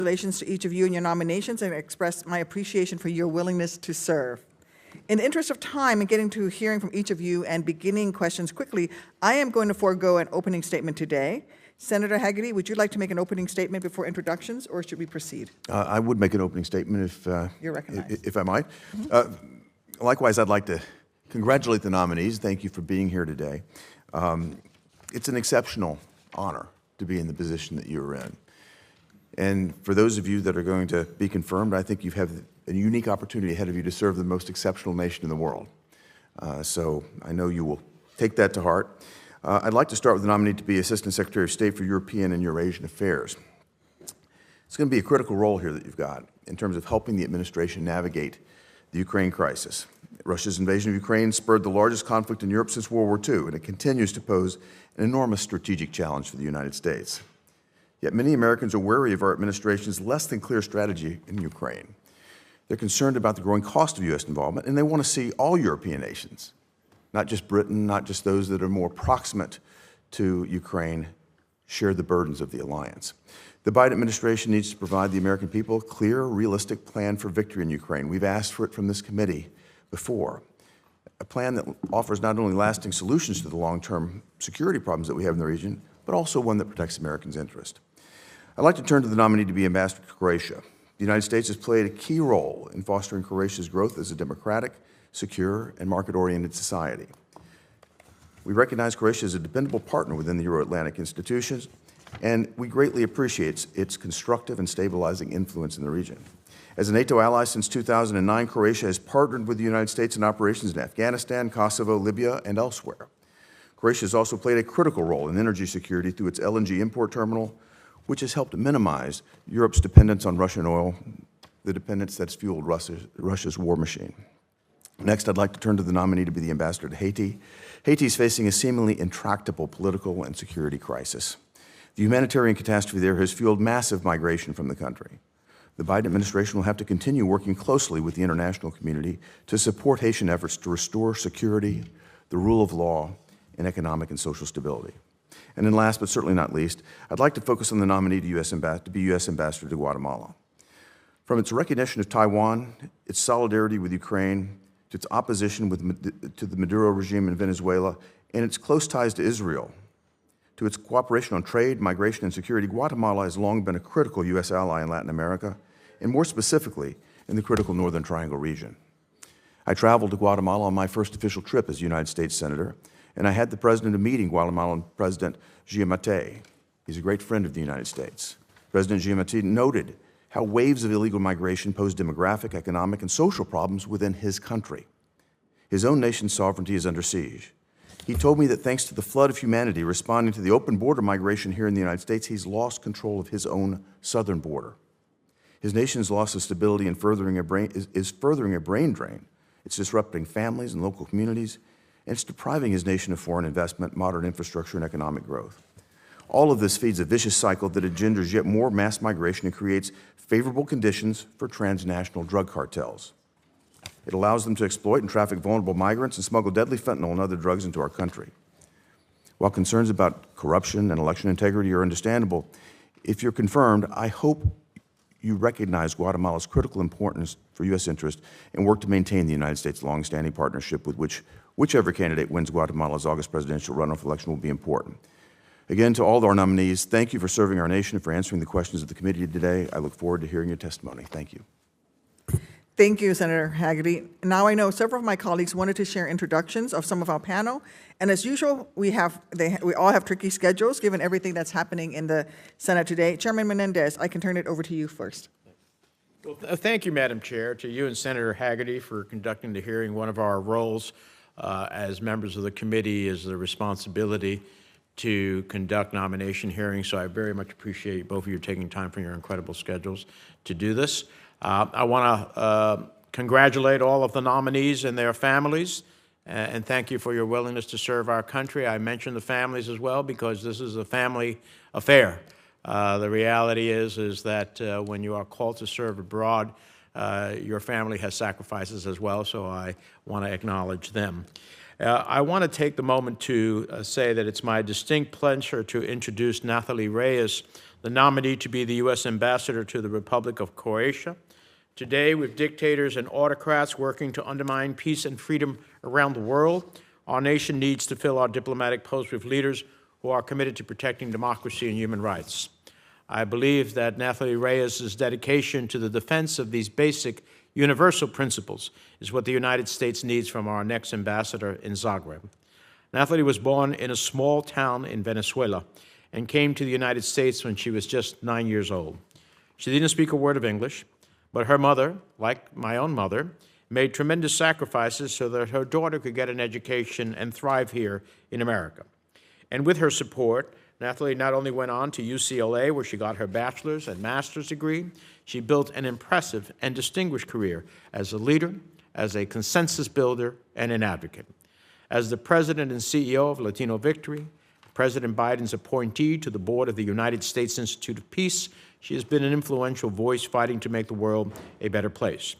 Congratulations to each of you in your nominations and express my appreciation for your willingness to serve. In the interest of time and getting to hearing from each of you and beginning questions quickly, I am going to forego an opening statement today. Senator Hagerty, would you like to make an opening statement before introductions, or should we proceed? I would make an opening statement You're recognized. if I might. Likewise, I'd like to congratulate the nominees. Thank you for being here today. It's an exceptional honor to be in the position that you're in. And for those of you that are going to be confirmed, I think you have a unique opportunity ahead of you to serve the most exceptional nation in the world. So I know you will take that to heart. I'd like to start with the nominee to be Assistant Secretary of State for European and Eurasian Affairs. It's going to be a critical role here that you've got in terms of helping the administration navigate the Ukraine crisis. Russia's invasion of Ukraine spurred the largest conflict in Europe since World War II, and it continues to pose an enormous strategic challenge for the United States. Yet many Americans are wary of our administration's less than clear strategy in Ukraine. They're concerned about the growing cost of U.S. involvement, and they want to see all European nations, not just Britain, not just those that are more proximate to Ukraine, share the burdens of the alliance. The Biden administration needs to provide the American people a clear, realistic plan for victory in Ukraine. We've asked for it from this committee before. A plan that offers not only lasting solutions to the long-term security problems that we have in the region, but also one that protects Americans' interest. I'd like to turn to the nominee to be ambassador to Croatia. The United States has played a key role in fostering Croatia's growth as a democratic, secure, and market-oriented society. We recognize Croatia as a dependable partner within the Euro-Atlantic institutions, and we greatly appreciate its constructive and stabilizing influence in the region. As a NATO ally since 2009, Croatia has partnered with the United States in operations in Afghanistan, Kosovo, Libya, and elsewhere. Croatia has also played a critical role in energy security through its LNG import terminal, which has helped minimize Europe's dependence on Russian oil, the dependence that's fueled Russia's war machine. Next, I'd like to turn to the nominee to be the ambassador to Haiti. Haiti is facing a seemingly intractable political and security crisis. The humanitarian catastrophe there has fueled massive migration from the country. The Biden administration will have to continue working closely with the international community to support Haitian efforts to restore security, the rule of law, and economic and social stability. And then last but certainly not least, I'd like to focus on the nominee to be U.S. Ambassador to Guatemala. From its recognition of Taiwan, its solidarity with Ukraine, to its opposition to the Maduro regime in Venezuela, and its close ties to Israel, to its cooperation on trade, migration, and security, Guatemala has long been a critical U.S. ally in Latin America, and more specifically, in the critical Northern Triangle region. I traveled to Guatemala on my first official trip as United States Senator, and I had the President of meeting Guatemalan President Giammattei. He's a great friend of the United States. President Giammattei noted how waves of illegal migration pose demographic, economic, and social problems within his country. His own nation's sovereignty is under siege. He told me that thanks to the flood of humanity responding to the open border migration here in the United States, he's lost control of his own southern border. His nation's loss of stability and is furthering a brain drain. It's disrupting families and local communities, and it's depriving his nation of foreign investment, modern infrastructure, and economic growth. All of this feeds a vicious cycle that engenders yet more mass migration and creates favorable conditions for transnational drug cartels. It allows them to exploit and traffic vulnerable migrants and smuggle deadly fentanyl and other drugs into our country. While concerns about corruption and election integrity are understandable, if you're confirmed, I hope you recognize Guatemala's critical importance for U.S. interest and work to maintain the United States' longstanding partnership with whichever candidate wins Guatemala's August presidential runoff election will be important. Again, to all of our nominees, thank you for serving our nation and for answering the questions of the committee today. I look forward to hearing your testimony. Thank you. Thank you, Senator Hagerty. Now I know several of my colleagues wanted to share introductions of some of our panel, and as usual, we all have tricky schedules given everything that's happening in the Senate today. Chairman Menendez, I can turn it over to you first. Well, thank you, Madam Chair, to you and Senator Hagerty for conducting the hearing. One of our roles as members of the committee is the responsibility to conduct nomination hearings, so I very much appreciate both of you taking time from your incredible schedules to do this. I want to congratulate all of the nominees and their families, and thank you for your willingness to serve our country. I mention the families as well because this is a family affair. The reality is that when you are called to serve abroad, your family has sacrifices as well, so I want to acknowledge them. I want to take the moment to say that it's my distinct pleasure to introduce Nathalie Reyes, the nominee to be the U.S. Ambassador to the Republic of Croatia. Today, with dictators and autocrats working to undermine peace and freedom around the world, our nation needs to fill our diplomatic posts with leaders who are committed to protecting democracy and human rights. I believe that Nathalie Reyes' dedication to the defense of these basic universal principles is what the United States needs from our next ambassador in Zagreb. Nathalie was born in a small town in Venezuela and came to the United States when she was just 9 years old. She didn't speak a word of English, but her mother, like my own mother, made tremendous sacrifices so that her daughter could get an education and thrive here in America. And with her support, Nathalie not only went on to UCLA, where she got her bachelor's and master's degree, she built an impressive and distinguished career as a leader, as a consensus builder, and an advocate. As the president and CEO of Latino Victory, President Biden's appointee to the board of the United States Institute of Peace, she has been an influential voice fighting to make the world a better place.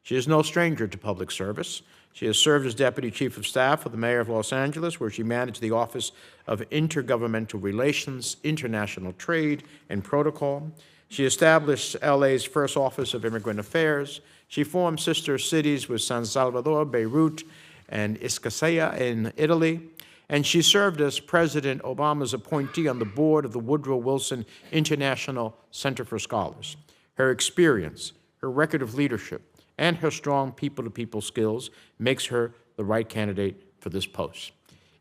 She is no stranger to public service. She has served as Deputy Chief of Staff for the Mayor of Los Angeles, where she managed the Office of Intergovernmental Relations, International Trade, and Protocol. She established LA's first Office of Immigrant Affairs. She formed sister cities with San Salvador, Beirut, and Ischia in Italy. And she served as President Obama's appointee on the board of the Woodrow Wilson International Center for Scholars. Her experience, her record of leadership, and her strong people-to-people skills makes her the right candidate for this post.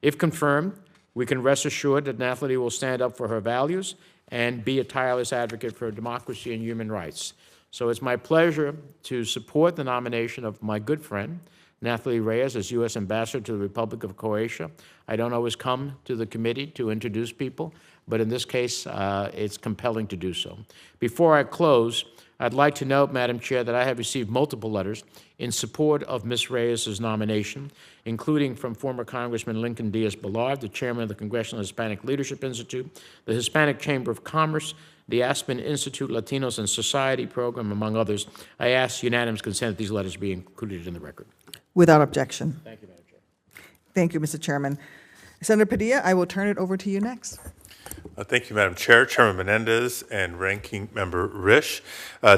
If confirmed, we can rest assured that Nathalie will stand up for her values and be a tireless advocate for democracy and human rights. So it's my pleasure to support the nomination of my good friend, Nathalie Reyes, as U.S. Ambassador to the Republic of Croatia. I don't always come to the committee to introduce people, but in this case, it's compelling to do so. Before I close, I'd like to note, Madam Chair, that I have received multiple letters in support of Ms. Reyes' nomination, including from former Congressman Lincoln Diaz-Balart, the chairman of the Congressional Hispanic Leadership Institute, the Hispanic Chamber of Commerce, the Aspen Institute Latinos and Society program, among others. I ask unanimous consent that these letters be included in the record. Without objection. Thank you, Madam Chair. Thank you, Mr. Chairman. Senator Padilla, I will turn it over to you next. Thank you, Madam Chair, Chairman Menendez, and Ranking Member Risch.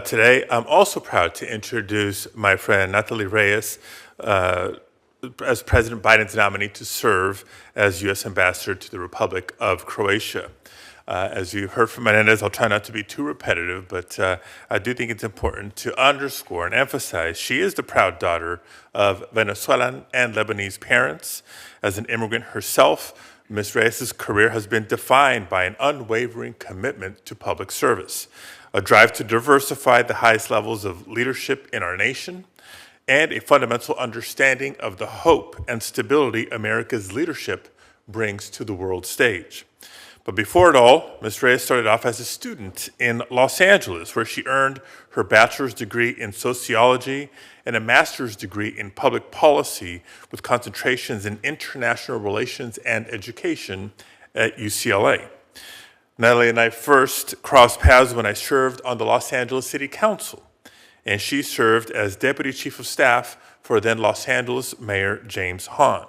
Today, I'm also proud to introduce my friend Nathalie Reyes as President Biden's nominee to serve as U.S. Ambassador to the Republic of Croatia. As you heard from Menendez, I'll try not to be too repetitive, but I do think it's important to underscore and emphasize she is the proud daughter of Venezuelan and Lebanese parents. As an immigrant herself, Ms. Reyes' career has been defined by an unwavering commitment to public service, a drive to diversify the highest levels of leadership in our nation, and a fundamental understanding of the hope and stability America's leadership brings to the world stage. But before it all, Ms. Reyes started off as a student in Los Angeles, where she earned her bachelor's degree in sociology and a master's degree in public policy with concentrations in international relations and education at UCLA. Natalie and I first crossed paths when I served on the Los Angeles City Council, and she served as Deputy Chief of Staff for then Los Angeles Mayor James Hahn.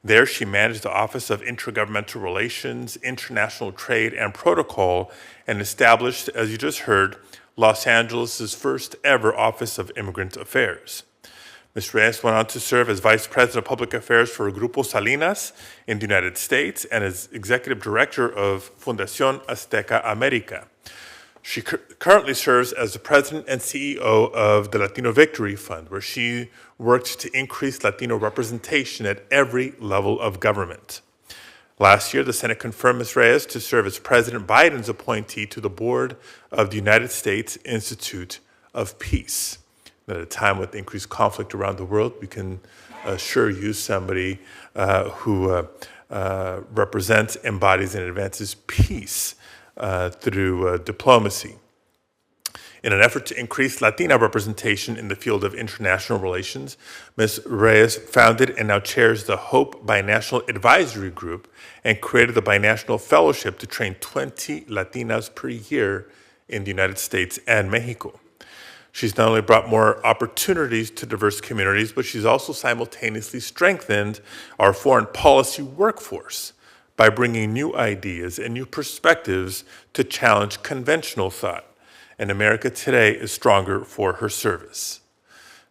There, she managed the Office of Intergovernmental Relations, International Trade, and Protocol, and established, as you just heard, Los Angeles' first ever Office of Immigrant Affairs. Ms. Reyes went on to serve as Vice President of Public Affairs for Grupo Salinas in the United States and as Executive Director of Fundación Azteca America. She currently serves as the President and CEO of the Latino Victory Fund, where she worked to increase Latino representation at every level of government. Last year, the Senate confirmed Ms. Reyes to serve as President Biden's appointee to the board of the United States Institute of Peace. At a time with increased conflict around the world, we can sure use somebody who represents, embodies, and advances peace through diplomacy. In an effort to increase Latina representation in the field of international relations, Ms. Reyes founded and now chairs the Hope Binational Advisory Group and created the Binational Fellowship to train 20 Latinas per year in the United States and Mexico. She's not only brought more opportunities to diverse communities, but she's also simultaneously strengthened our foreign policy workforce by bringing new ideas and new perspectives to challenge conventional thought. And America today is stronger for her service.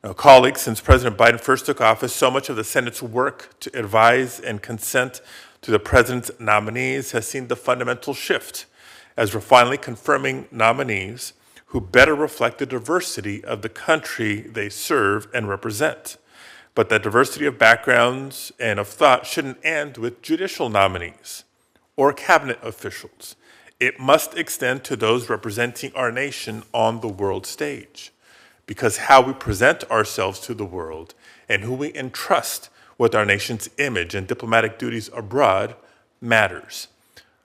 Now, colleagues, since President Biden first took office, so much of the Senate's work to advise and consent to the president's nominees has seen the fundamental shift, as we're finally confirming nominees who better reflect the diversity of the country they serve and represent. But that diversity of backgrounds and of thought shouldn't end with judicial nominees or cabinet officials. It must extend to those representing our nation on the world stage, because how we present ourselves to the world and who we entrust with our nation's image and diplomatic duties abroad matters.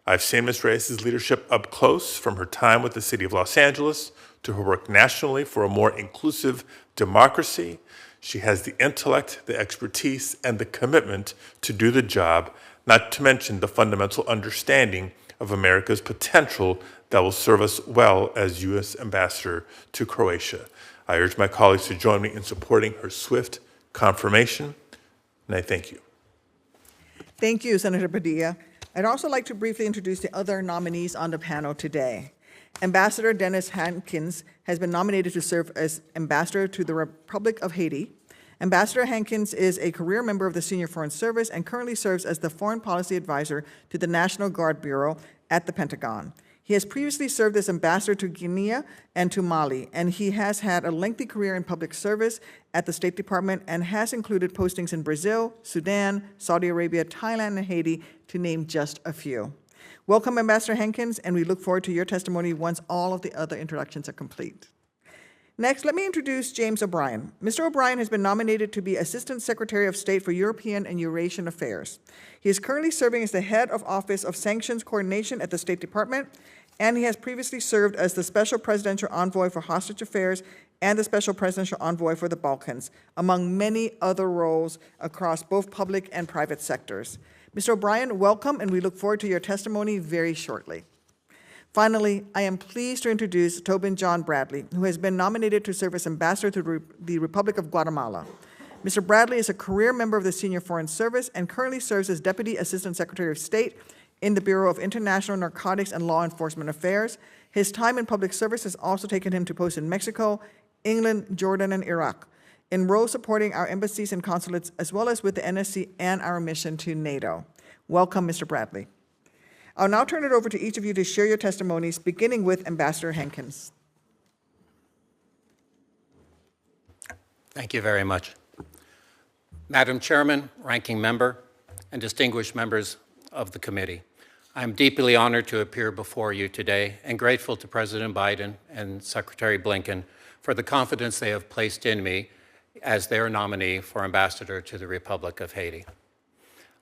I've seen Ms. Reyes' leadership up close, from her time with the City of Los Angeles to her work nationally for a more inclusive democracy. She has the intellect, the expertise, and the commitment to do the job, not to mention the fundamental understanding of America's potential that will serve us well as U.S. Ambassador to Croatia. I urge my colleagues to join me in supporting her swift confirmation, and I thank you. Thank you, Senator Padilla. I'd also like to briefly introduce the other nominees on the panel today. Ambassador Dennis Hankins has been nominated to serve as Ambassador to the Republic of Haiti. Ambassador Hankins is a career member of the Senior Foreign Service and currently serves as the Foreign Policy Advisor to the National Guard Bureau at the Pentagon. He has previously served as ambassador to Guinea and to Mali, and he has had a lengthy career in public service at the State Department and has included postings in Brazil, Sudan, Saudi Arabia, Thailand, and Haiti, to name just a few. Welcome, Ambassador Hankins, and we look forward to your testimony once all of the other introductions are complete. Next, let me introduce James O'Brien. Mr. O'Brien has been nominated to be Assistant Secretary of State for European and Eurasian Affairs. He is currently serving as the Head of Office of Sanctions Coordination at the State Department, and he has previously served as the Special Presidential Envoy for Hostage Affairs and the Special Presidential Envoy for the Balkans, among many other roles across both public and private sectors. Mr. O'Brien, welcome, and we look forward to your testimony very shortly. Finally, I am pleased to introduce Tobin John Bradley, who has been nominated to serve as Ambassador to the Republic of Guatemala. Mr. Bradley is a career member of the Senior Foreign Service and currently serves as Deputy Assistant Secretary of State in the Bureau of International Narcotics and Law Enforcement Affairs. His time in public service has also taken him to posts in Mexico, England, Jordan, and Iraq, in roles supporting our embassies and consulates, as well as with the NSC and our mission to NATO. Welcome, Mr. Bradley. I'll now turn it over to each of you to share your testimonies, beginning with Ambassador Hankins. Thank you very much. Madam Chairman, Ranking Member, and distinguished members of the committee, I am deeply honored to appear before you today and grateful to President Biden and Secretary Blinken for the confidence they have placed in me as their nominee for Ambassador to the Republic of Haiti.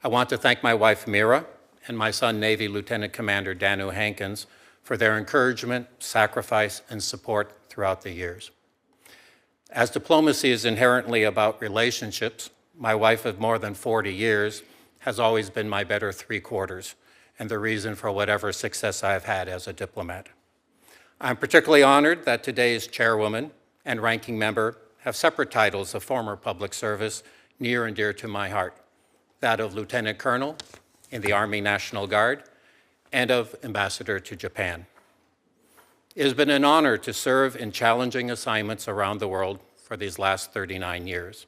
I want to thank my wife, Mira, and my son, Navy Lieutenant Commander Danu Hankins, for their encouragement, sacrifice, and support throughout the years. As diplomacy is inherently about relationships, my wife of more than 40 years has always been my better three-quarters and the reason for whatever success I've had as a diplomat. I'm particularly honored that today's chairwoman and ranking member have separate titles of former public service near and dear to my heart, that of Lieutenant Colonel in the Army National Guard and of Ambassador to Japan. It has been an honor to serve in challenging assignments around the world for these last 39 years.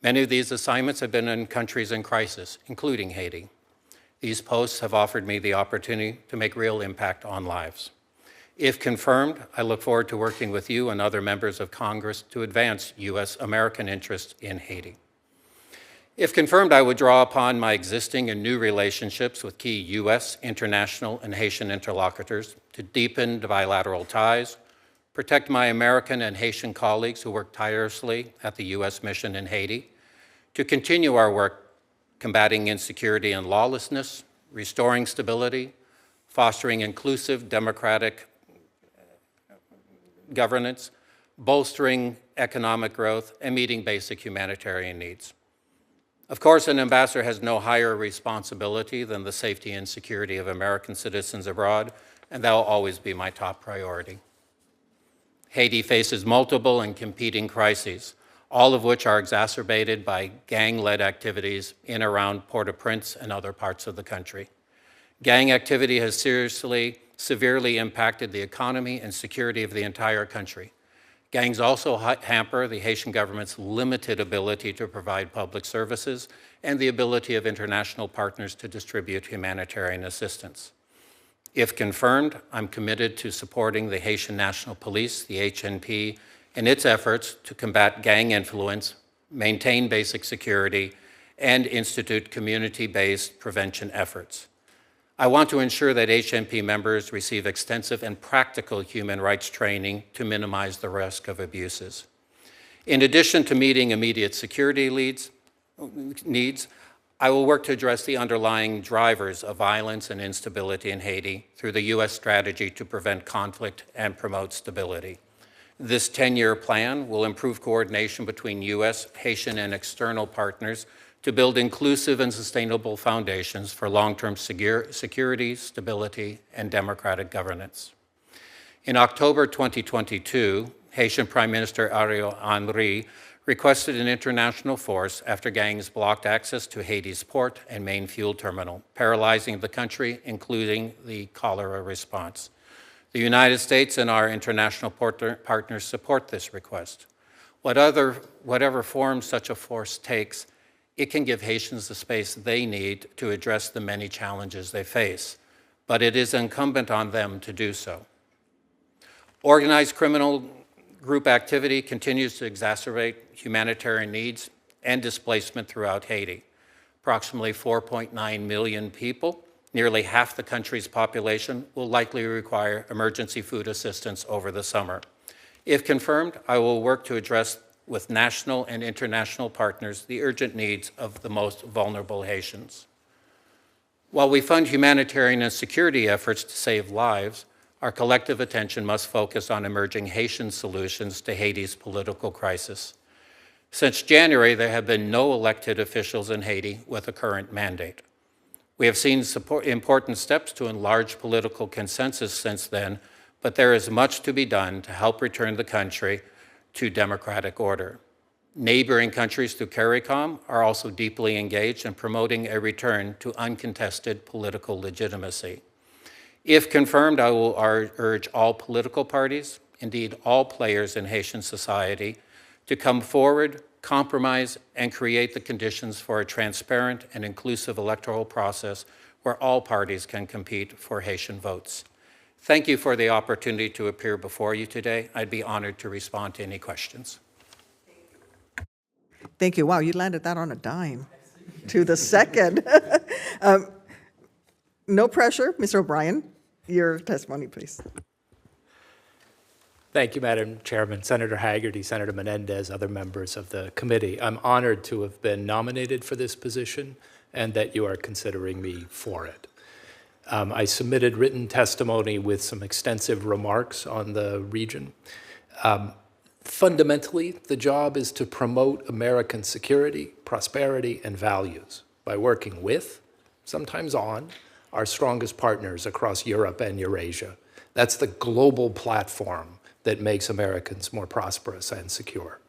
Many of these assignments have been in countries in crisis, including Haiti. These posts have offered me the opportunity to make real impact on lives. If confirmed, I look forward to working with you and other members of Congress to advance U.S.-American interests in Haiti. If confirmed, I would draw upon my existing and new relationships with key U.S., international, and Haitian interlocutors to deepen bilateral ties, protect my American and Haitian colleagues who work tirelessly at the U.S. mission in Haiti, to continue our work combating insecurity and lawlessness, restoring stability, fostering inclusive democratic governance, bolstering economic growth, and meeting basic humanitarian needs. Of course, an ambassador has no higher responsibility than the safety and security of American citizens abroad, and that will always be my top priority. Haiti faces multiple and competing crises, all of which are exacerbated by gang-led activities in around Port-au-Prince and other parts of the country. Gang activity has severely impacted the economy and security of the entire country. Gangs also hamper the Haitian government's limited ability to provide public services and the ability of international partners to distribute humanitarian assistance. If confirmed, I'm committed to supporting the Haitian National Police, the HNP, in its efforts to combat gang influence, maintain basic security, and institute community-based prevention efforts. I want to ensure that HNP members receive extensive and practical human rights training to minimize the risk of abuses. In addition to meeting immediate security needs, I will work to address the underlying drivers of violence and instability in Haiti through the U.S. strategy to prevent conflict and promote stability. This 10-year plan will improve coordination between U.S., Haitian, and external partners to build inclusive and sustainable foundations for long-term security, stability, and democratic governance. In October 2022, Haitian Prime Minister Ariel Henry requested an international force after gangs blocked access to Haiti's port and main fuel terminal, paralyzing the country, including the cholera response. The United States and our international partners support this request. Whatever form such a force takes, it can give Haitians the space they need to address the many challenges they face, but it is incumbent on them to do so. Organized criminal group activity continues to exacerbate humanitarian needs and displacement throughout Haiti. Approximately 4.9 million people, nearly half the country's population, will likely require emergency food assistance over the summer. If confirmed, I will work to address with national and international partners the urgent needs of the most vulnerable Haitians. While we fund humanitarian and security efforts to save lives, our collective attention must focus on emerging Haitian solutions to Haiti's political crisis. Since January, there have been no elected officials in Haiti with a current mandate. We have seen important steps to enlarge political consensus since then, but there is much to be done to help return the country to democratic order. Neighboring countries through CARICOM are also deeply engaged in promoting a return to uncontested political legitimacy. If confirmed, I will urge all political parties, indeed all players in Haitian society, to come forward, compromise, and create the conditions for a transparent and inclusive electoral process where all parties can compete for Haitian votes. Thank you for the opportunity to appear before you today. I'd be honored to respond to any questions. Thank you. Wow, you landed that on a dime to the second. No pressure. Mr. O'Brien, your testimony, please. Thank you, Madam Chairman, Senator Hagerty, Senator Menendez, other members of the committee. I'm honored to have been nominated for this position and that you are considering me for it. I submitted written testimony with some extensive remarks on the region. Fundamentally, the job is to promote American security, prosperity, and values by working with, sometimes on, our strongest partners across Europe and Eurasia. That's the global platform that makes Americans more prosperous and secure.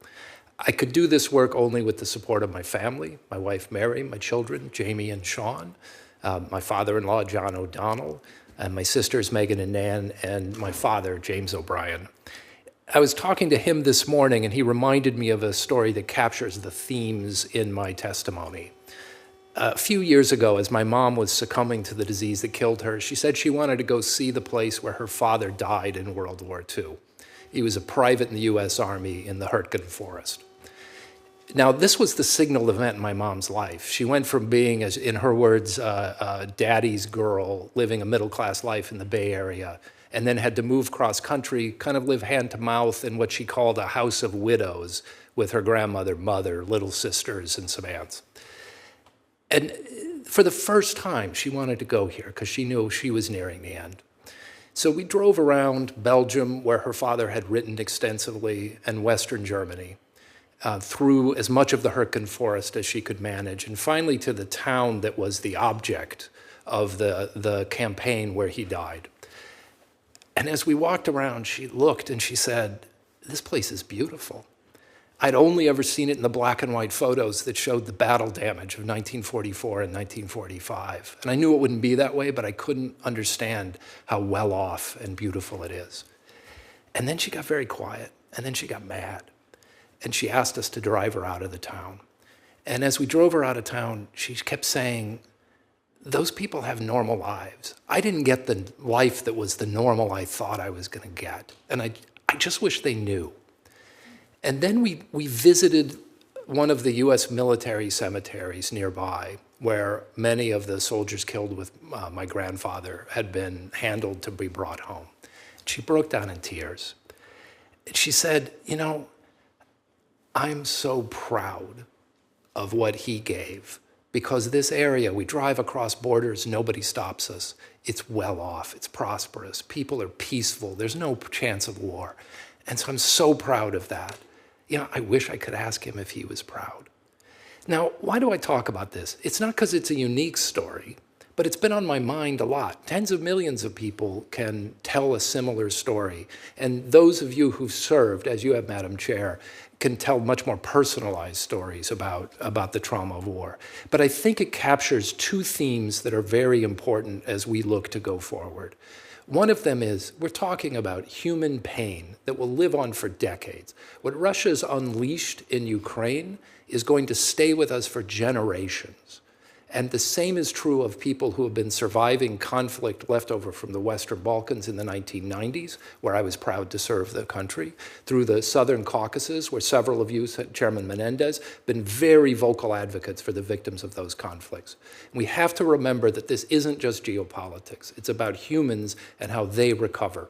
I could do this work only with the support of my family, my wife Mary, my children, Jamie and Sean, my father-in-law, John O'Donnell, and my sisters, Megan and Nan, and my father, James O'Brien. I was talking to him this morning, and he reminded me of a story that captures the themes in my testimony. A few years ago, as my mom was succumbing to the disease that killed her, she said she wanted to go see the place where her father died in World War II. He was a private in the U.S. Army in the Hurtgen Forest. Now, this was the signal event in my mom's life. She went from being, as in her words, daddy's girl, living a middle-class life in the Bay Area, and then had to move cross-country, kind of live hand-to-mouth in what she called a house of widows with her grandmother, mother, little sisters, and some aunts. And for the first time, she wanted to go here because she knew she was nearing the end. So we drove around Belgium, where her father had written extensively, and Western Germany, through as much of the Hurtgen Forest as she could manage, and finally to the town that was the object of the campaign where he died. And as we walked around, she looked and she said, "This place is beautiful. I'd only ever seen it in the black and white photos that showed the battle damage of 1944 and 1945. And I knew it wouldn't be that way, but I couldn't understand how well off and beautiful it is. And then she got very quiet, and then she got mad. And she asked us to drive her out of the town. And as we drove her out of town, she kept saying, those people have normal lives. I didn't get the life that was the normal I thought I was going to get. And I just wish they knew. And then we visited one of the US military cemeteries nearby, where many of the soldiers killed with my grandfather had been handled to be brought home. She broke down in tears. She said, you know, I'm so proud of what he gave, because this area, we drive across borders, nobody stops us. It's well off, it's prosperous, people are peaceful, there's no chance of war. And so I'm so proud of that. You know, I wish I could ask him if he was proud. Now, why do I talk about this? It's not because it's a unique story, but it's been on my mind a lot. Tens of millions of people can tell a similar story. And those of you who've served, as you have, Madam Chair, can tell much more personalized stories about the trauma of war. But I think it captures two themes that are very important as we look to go forward. One of them is we're talking about human pain that will live on for decades. What Russia's unleashed in Ukraine is going to stay with us for generations. And the same is true of people who have been surviving conflict left over from the Western Balkans in the 1990s, where I was proud to serve the country, through the Southern Caucasus, where several of you, Chairman Menendez, been very vocal advocates for the victims of those conflicts. And we have to remember that this isn't just geopolitics. It's about humans and how they recover.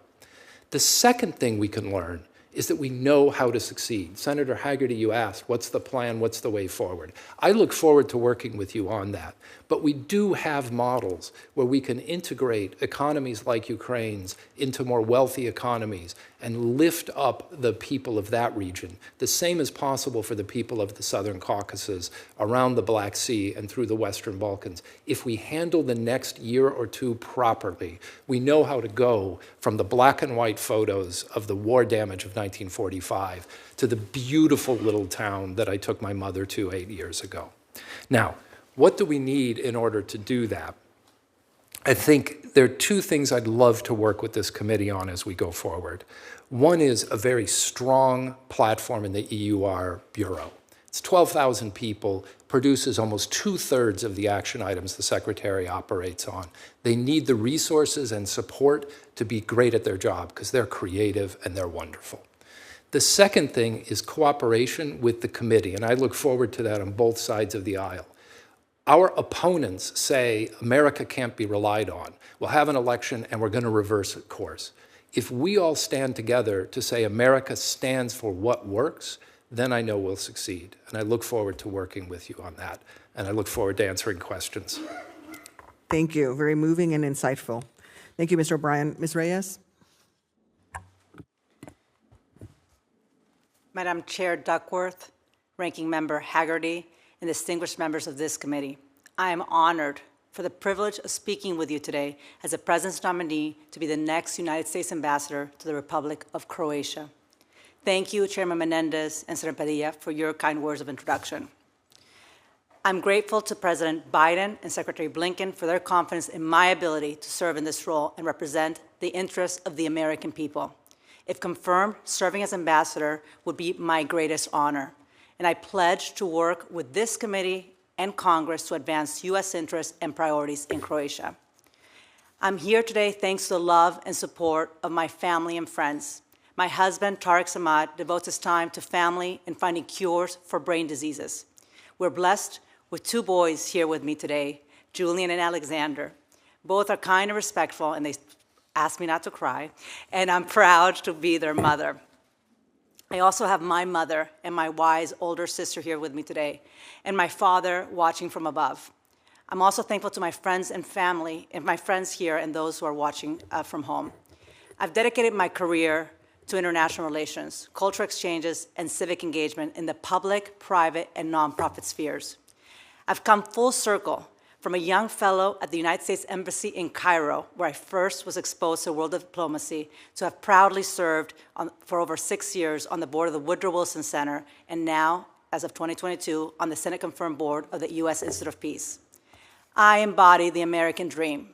The second thing we can learn is that we know how to succeed. Senator Hagerty, you asked, what's the plan, what's the way forward? I look forward to working with you on that. But we do have models where we can integrate economies like Ukraine's into more wealthy economies and lift up the people of that region. The same is possible for the people of the Southern Caucasus, around the Black Sea and through the Western Balkans. If we handle the next year or two properly, we know how to go from the black and white photos of the war damage of 1945 to the beautiful little town that I took my mother to 8 years ago. Now, what do we need in order to do that? I think there are two things I'd love to work with this committee on as we go forward. One is a very strong platform in the EUR Bureau. It's 12,000 people, produces almost 2/3 of the action items the Secretary operates on. They need the resources and support to be great at their job because they're creative and they're wonderful. The second thing is cooperation with the committee, and I look forward to that on both sides of the aisle. Our opponents say America can't be relied on. We'll have an election and we're going to reverse course. If we all stand together to say America stands for what works, then I know we'll succeed. And I look forward to working with you on that. And I look forward to answering questions. Thank you. Very moving and insightful. Thank you, Mr. O'Brien. Ms. Reyes? Madam Chair Duckworth, Ranking Member Hagerty, and distinguished members of this committee, I am honored for the privilege of speaking with you today as the President's nominee to be the next United States Ambassador to the Republic of Croatia. Thank you, Chairman Menendez and Senator Padilla, for your kind words of introduction. I'm grateful to President Biden and Secretary Blinken for their confidence in my ability to serve in this role and represent the interests of the American people. If confirmed, serving as ambassador would be my greatest honor, and I pledge to work with this committee and Congress to advance U.S. interests and priorities in Croatia. I'm here today thanks to the love and support of my family and friends. My husband, Tariq Samad, devotes his time to family and finding cures for brain diseases. We're blessed with 2 boys here with me today, Julian and Alexander. Both are kind and respectful, and they asked me not to cry, and I'm proud to be their mother. I also have my mother and my wise older sister here with me today, and my father watching from above. I'm also thankful to my friends and family, and my friends here and those who are watching from home. I've dedicated my career to international relations, cultural exchanges, and civic engagement in the public, private, and nonprofit spheres. I've come full circle From a young fellow at the United States Embassy in Cairo, where I first was exposed to world diplomacy, to have proudly served for over 6 years on the board of the Woodrow Wilson Center, and now, as of 2022, on the Senate-confirmed board of the U.S. Institute of Peace. I embody the American dream.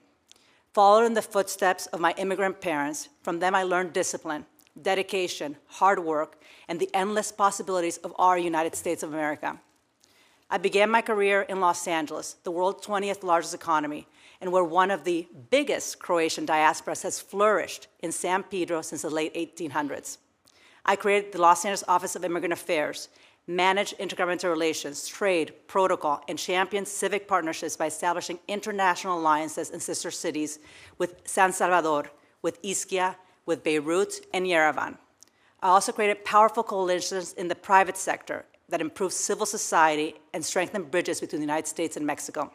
Followed in the footsteps of my immigrant parents, from them I learned discipline, dedication, hard work, and the endless possibilities of our United States of America. I began my career in Los Angeles, the world's 20th largest economy, and where one of the biggest Croatian diasporas has flourished in San Pedro since the late 1800s. I created the Los Angeles Office of Immigrant Affairs, managed intergovernmental relations, trade, protocol, and championed civic partnerships by establishing international alliances in sister cities with San Salvador, with Ischia, with Beirut, and Yerevan. I also created powerful coalitions in the private sector that improve civil society and strengthen bridges between the United States and Mexico.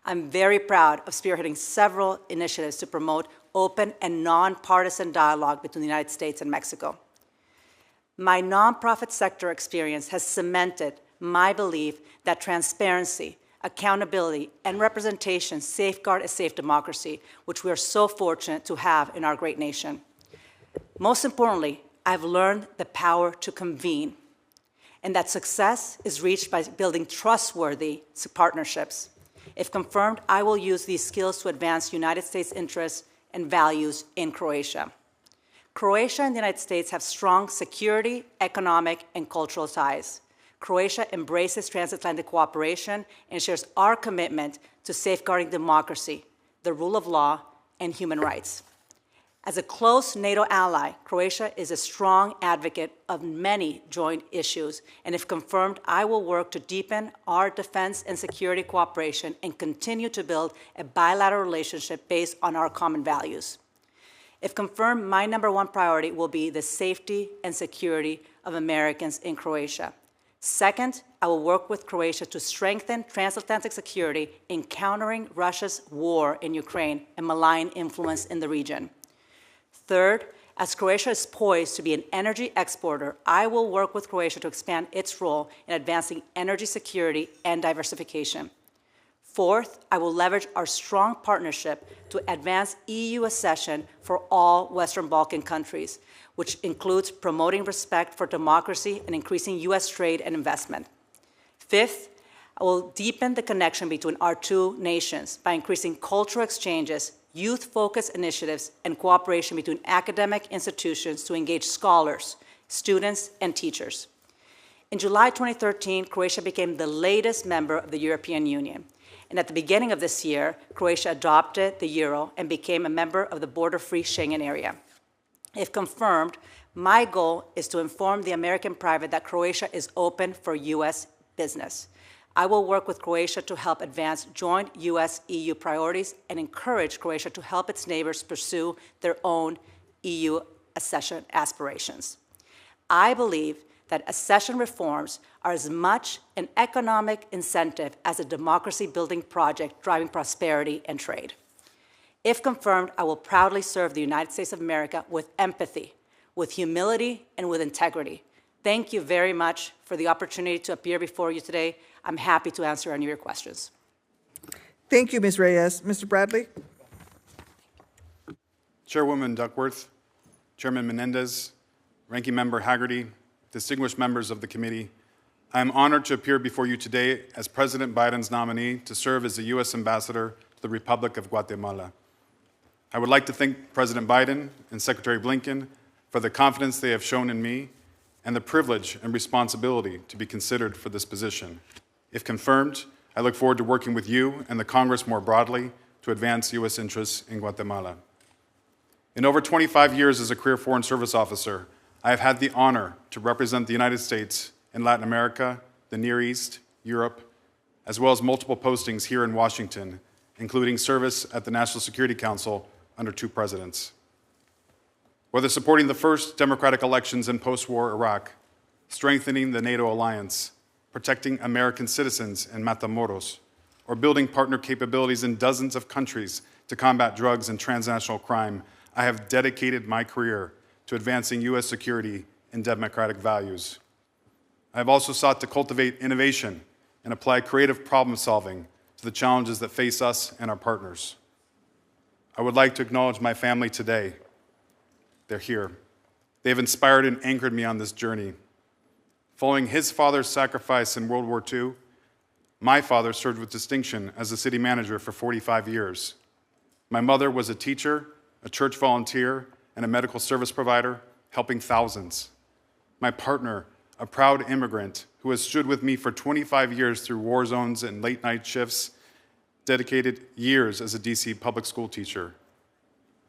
I'm very proud of spearheading several initiatives to promote open and nonpartisan dialogue between the United States and Mexico. My nonprofit sector experience has cemented my belief that transparency, accountability, and representation safeguard a safe democracy, which we are so fortunate to have in our great nation. Most importantly, I've learned the power to convene, and that success is reached by building trustworthy partnerships. If confirmed, I will use these skills to advance United States interests and values in Croatia. Croatia and the United States have strong security, economic, and cultural ties. Croatia embraces transatlantic cooperation and shares our commitment to safeguarding democracy, the rule of law, and human rights. As a close NATO ally, Croatia is a strong advocate of many joint issues, and if confirmed, I will work to deepen our defense and security cooperation and continue to build a bilateral relationship based on our common values. If confirmed, my #1 priority will be the safety and security of Americans in Croatia. Second, I will work with Croatia to strengthen transatlantic security in countering Russia's war in Ukraine and malign influence in the region. Third, as Croatia is poised to be an energy exporter, I will work with Croatia to expand its role in advancing energy security and diversification. Fourth, I will leverage our strong partnership to advance EU accession for all Western Balkan countries, which includes promoting respect for democracy and increasing U.S. trade and investment. Fifth, I will deepen the connection between our two nations by increasing cultural exchanges, youth-focused initiatives, and cooperation between academic institutions to engage scholars, students, and teachers. In July 2013, Croatia became the latest member of the European Union. And at the beginning of this year, Croatia adopted the euro and became a member of the border-free Schengen area. If confirmed, my goal is to inform the American private that Croatia is open for U.S. business. I will work with Croatia to help advance joint U.S.-EU priorities and encourage Croatia to help its neighbors pursue their own EU accession aspirations. I believe that accession reforms are as much an economic incentive as a democracy-building project driving prosperity and trade. If confirmed, I will proudly serve the United States of America with empathy, with humility, and with integrity. Thank you very much for the opportunity to appear before you today. I'm happy to answer any of your questions. Thank you, Ms. Reyes. Mr. Bradley? Chairwoman Duckworth, Chairman Menendez, Ranking Member Haggerty, distinguished members of the committee, I am honored to appear before you today as President Biden's nominee to serve as the U.S. Ambassador to the Republic of Guatemala. I would like to thank President Biden and Secretary Blinken for the confidence they have shown in me and the privilege and responsibility to be considered for this position. If confirmed, I look forward to working with you and the Congress more broadly to advance U.S. interests in Guatemala. In over 25 years as a career Foreign Service officer, I have had the honor to represent the United States in Latin America, the Near East, Europe, as well as multiple postings here in Washington, including service at the National Security Council under 2 presidents. Whether supporting the first democratic elections in post-war Iraq, strengthening the NATO alliance, protecting American citizens in Matamoros, or building partner capabilities in dozens of countries to combat drugs and transnational crime, I have dedicated my career to advancing U.S. security and democratic values. I have also sought to cultivate innovation and apply creative problem solving to the challenges that face us and our partners. I would like to acknowledge my family today. They're here. They have inspired and anchored me on this journey. Following his father's sacrifice in World War II, my father served with distinction as a city manager for 45 years. My mother was a teacher, a church volunteer, and a medical service provider, helping thousands. My partner, a proud immigrant who has stood with me for 25 years through war zones and late night shifts, dedicated years as a DC public school teacher.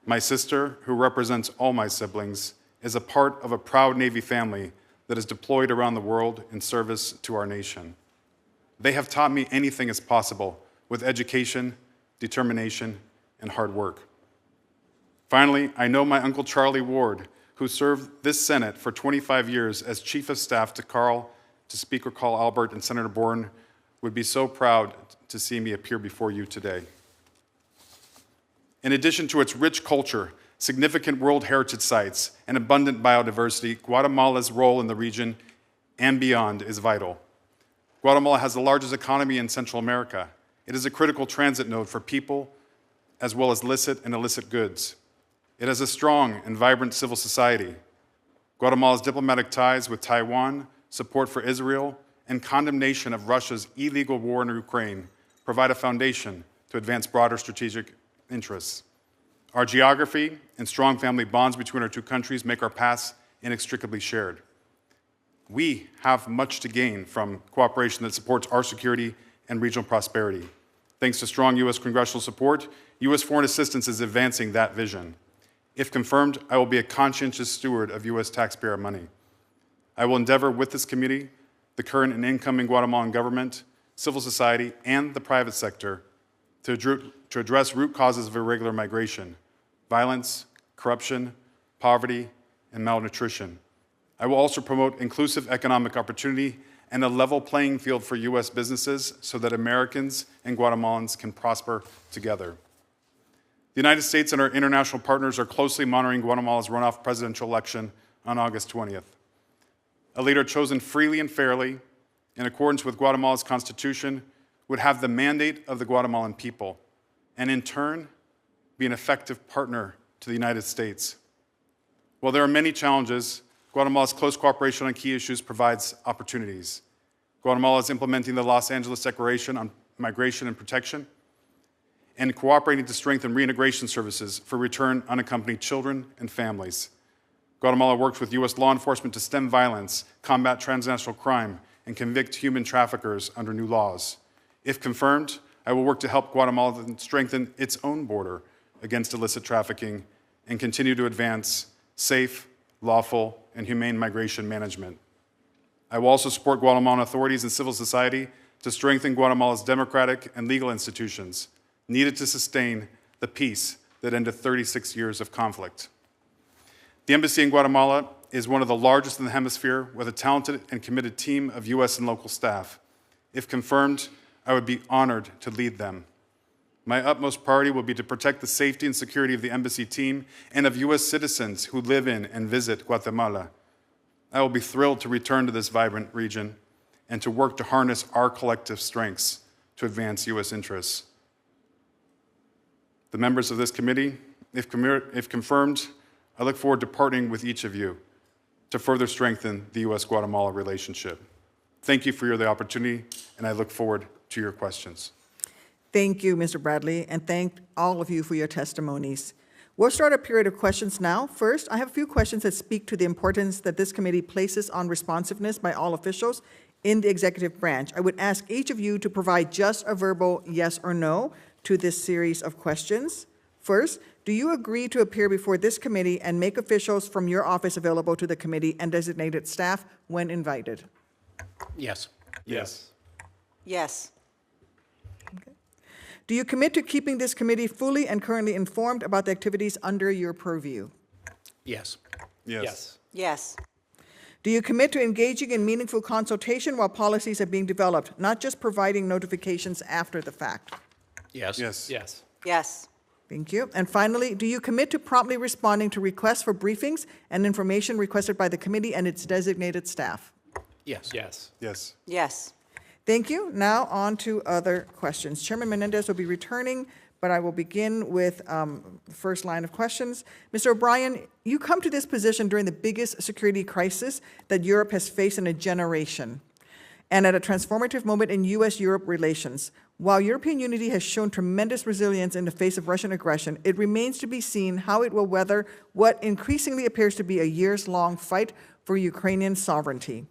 My sister, who represents all my siblings, is a part of a proud Navy family that is deployed around the world in service to our nation. They have taught me anything is possible with education, determination, and hard work. Finally, I know my Uncle Charlie Ward, who served this Senate for 25 years as Chief of Staff to Speaker Carl Albert and Senator Bourne, would be so proud to see me appear before you today. In addition to its rich culture, significant World Heritage sites, and abundant biodiversity, Guatemala's role in the region and beyond is vital. Guatemala has the largest economy in Central America. It is a critical transit node for people, as well as licit and illicit goods. It has a strong and vibrant civil society. Guatemala's diplomatic ties with Taiwan, support for Israel, and condemnation of Russia's illegal war in Ukraine provide a foundation to advance broader strategic interests. Our geography and strong family bonds between our two countries make our paths inextricably shared. We have much to gain from cooperation that supports our security and regional prosperity. Thanks to strong U.S. congressional support, U.S. foreign assistance is advancing that vision. If confirmed, I will be a conscientious steward of U.S. taxpayer money. I will endeavor with this committee, the current and incoming Guatemalan government, civil society, and the private sector to address root causes of irregular migration, violence, corruption, poverty, and malnutrition. I will also promote inclusive economic opportunity and a level playing field for U.S. businesses so that Americans and Guatemalans can prosper together. The United States and our international partners are closely monitoring Guatemala's runoff presidential election on August 20th. A leader chosen freely and fairly, in accordance with Guatemala's constitution, would have the mandate of the Guatemalan people, and in turn, be an effective partner to the United States. While there are many challenges, Guatemala's close cooperation on key issues provides opportunities. Guatemala is implementing the Los Angeles Declaration on Migration and Protection and cooperating to strengthen reintegration services for returned unaccompanied children and families. Guatemala works with U.S. law enforcement to stem violence, combat transnational crime, and convict human traffickers under new laws. If confirmed, I will work to help Guatemala strengthen its own border against illicit trafficking and continue to advance safe, lawful, and humane migration management. I will also support Guatemalan authorities and civil society to strengthen Guatemala's democratic and legal institutions needed to sustain the peace that ended 36 years of conflict. The embassy in Guatemala is one of the largest in the hemisphere with a talented and committed team of U.S. and local staff. If confirmed, I would be honored to lead them. My utmost priority will be to protect the safety and security of the embassy team and of U.S. citizens who live in and visit Guatemala. I will be thrilled to return to this vibrant region and to work to harness our collective strengths to advance U.S. interests. The members of this committee, if confirmed, I look forward to partnering with each of you to further strengthen the U.S.-Guatemala relationship. Thank you for the opportunity, and I look forward to your questions. Thank you, Mr. Bradley, and thank all of you for your testimonies. We'll start a period of questions now. First, I have a few questions that speak to the importance that this committee places on responsiveness by all officials in the executive branch. I would ask each of you to provide just a verbal yes or no to this series of questions. First, do you agree to appear before this committee and make officials from your office available to the committee and designated staff when invited? Yes. Yes. Yes. Do you commit to keeping this committee fully and currently informed about the activities under your purview? Yes. Yes. Yes. Do you commit to engaging in meaningful consultation while policies are being developed, not just providing notifications after the fact? Yes. Yes. Yes. Yes. Thank you. And finally, do you commit to promptly responding to requests for briefings and information requested by the committee and its designated staff? Yes. Yes. Yes. Yes. Thank you. Now on to other questions. Chairman Menendez will be returning, but I will begin with the first line of questions. Mr. O'Brien, you come to this position during the biggest security crisis that Europe has faced in a generation, and at a transformative moment in U.S.-Europe relations. While European unity has shown tremendous resilience in the face of Russian aggression, it remains to be seen how it will weather what increasingly appears to be a years-long fight for Ukrainian sovereignty.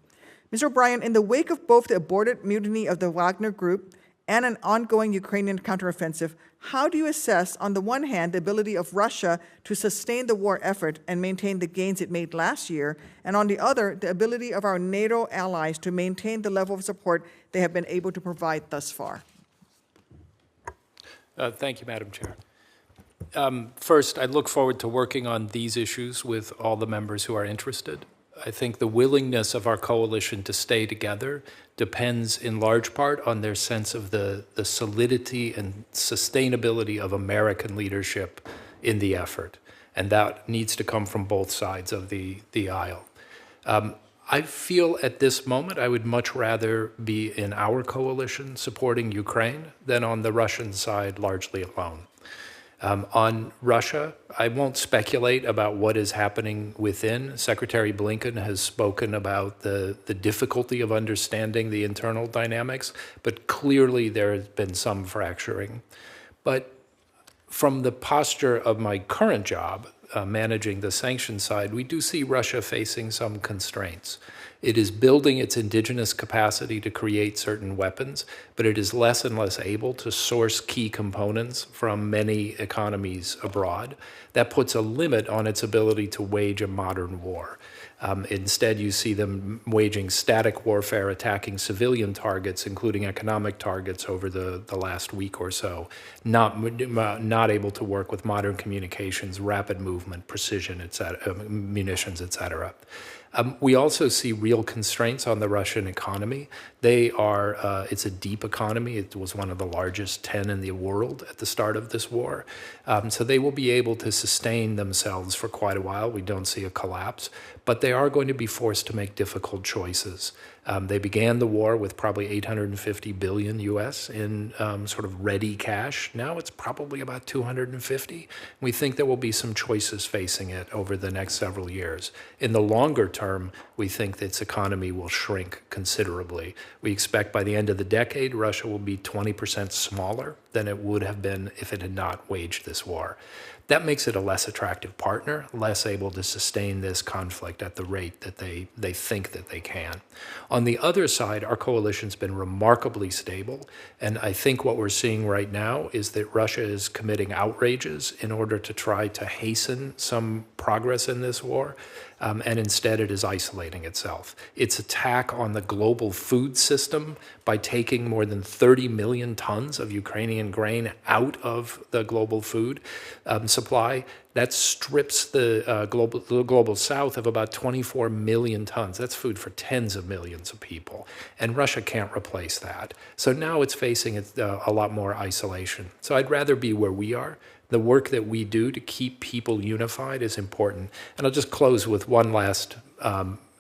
Mr. O'Brien, in the wake of both the aborted mutiny of the Wagner Group and an ongoing Ukrainian counteroffensive, how do you assess, on the one hand, the ability of Russia to sustain the war effort and maintain the gains it made last year, and on the other, the ability of our NATO allies to maintain the level of support they have been able to provide thus far? Thank you, Madam Chair. First, I look forward to working on these issues with all the members who are interested. I think the willingness of our coalition to stay together depends in large part on their sense of the solidity and sustainability of American leadership in the effort. And that needs to come from both sides of the aisle. I feel at this moment I would much rather be in our coalition supporting Ukraine than on the Russian side largely alone. On Russia, I won't speculate about what is happening within. Secretary Blinken has spoken about the difficulty of understanding the internal dynamics, but clearly there has been some fracturing. But from the posture of my current job, managing the sanctions side, we do see Russia facing some constraints. It is building its indigenous capacity to create certain weapons, but it is less and less able to source key components from many economies abroad. That puts a limit on its ability to wage a modern war. Instead, you see them waging static warfare, attacking civilian targets, including economic targets over the last week or so, not able to work with modern communications, rapid movement, precision, munitions, et cetera. We also see real constraints on the Russian economy. It's a deep economy. It was one of the largest 10 in the world at the start of this war. So they will be able to sustain themselves for quite a while. We don't see a collapse, but they are going to be forced to make difficult choices. They began the war with probably $850 billion US in sort of ready cash. Now it's probably about 250. We think there will be some choices facing it over the next several years. In the longer term, we think that its economy will shrink considerably. We expect by the end of the decade, Russia will be 20% smaller than it would have been if it had not waged this war. That makes it a less attractive partner, less able to sustain this conflict at the rate that they think that they can. On the other side, our coalition's been remarkably stable, and I think what we're seeing right now is that Russia is committing outrages in order to try to hasten some progress in this war, and instead it is isolating itself. Its attack on the global food system by taking more than 30 million tons of Ukrainian grain out of the global food supply, that strips the global south of about 24 million tons. That's food for tens of millions of people. And Russia can't replace that. So now it's facing a lot more isolation. So I'd rather be where we are. The work that we do to keep people unified is important. And I'll just close with one last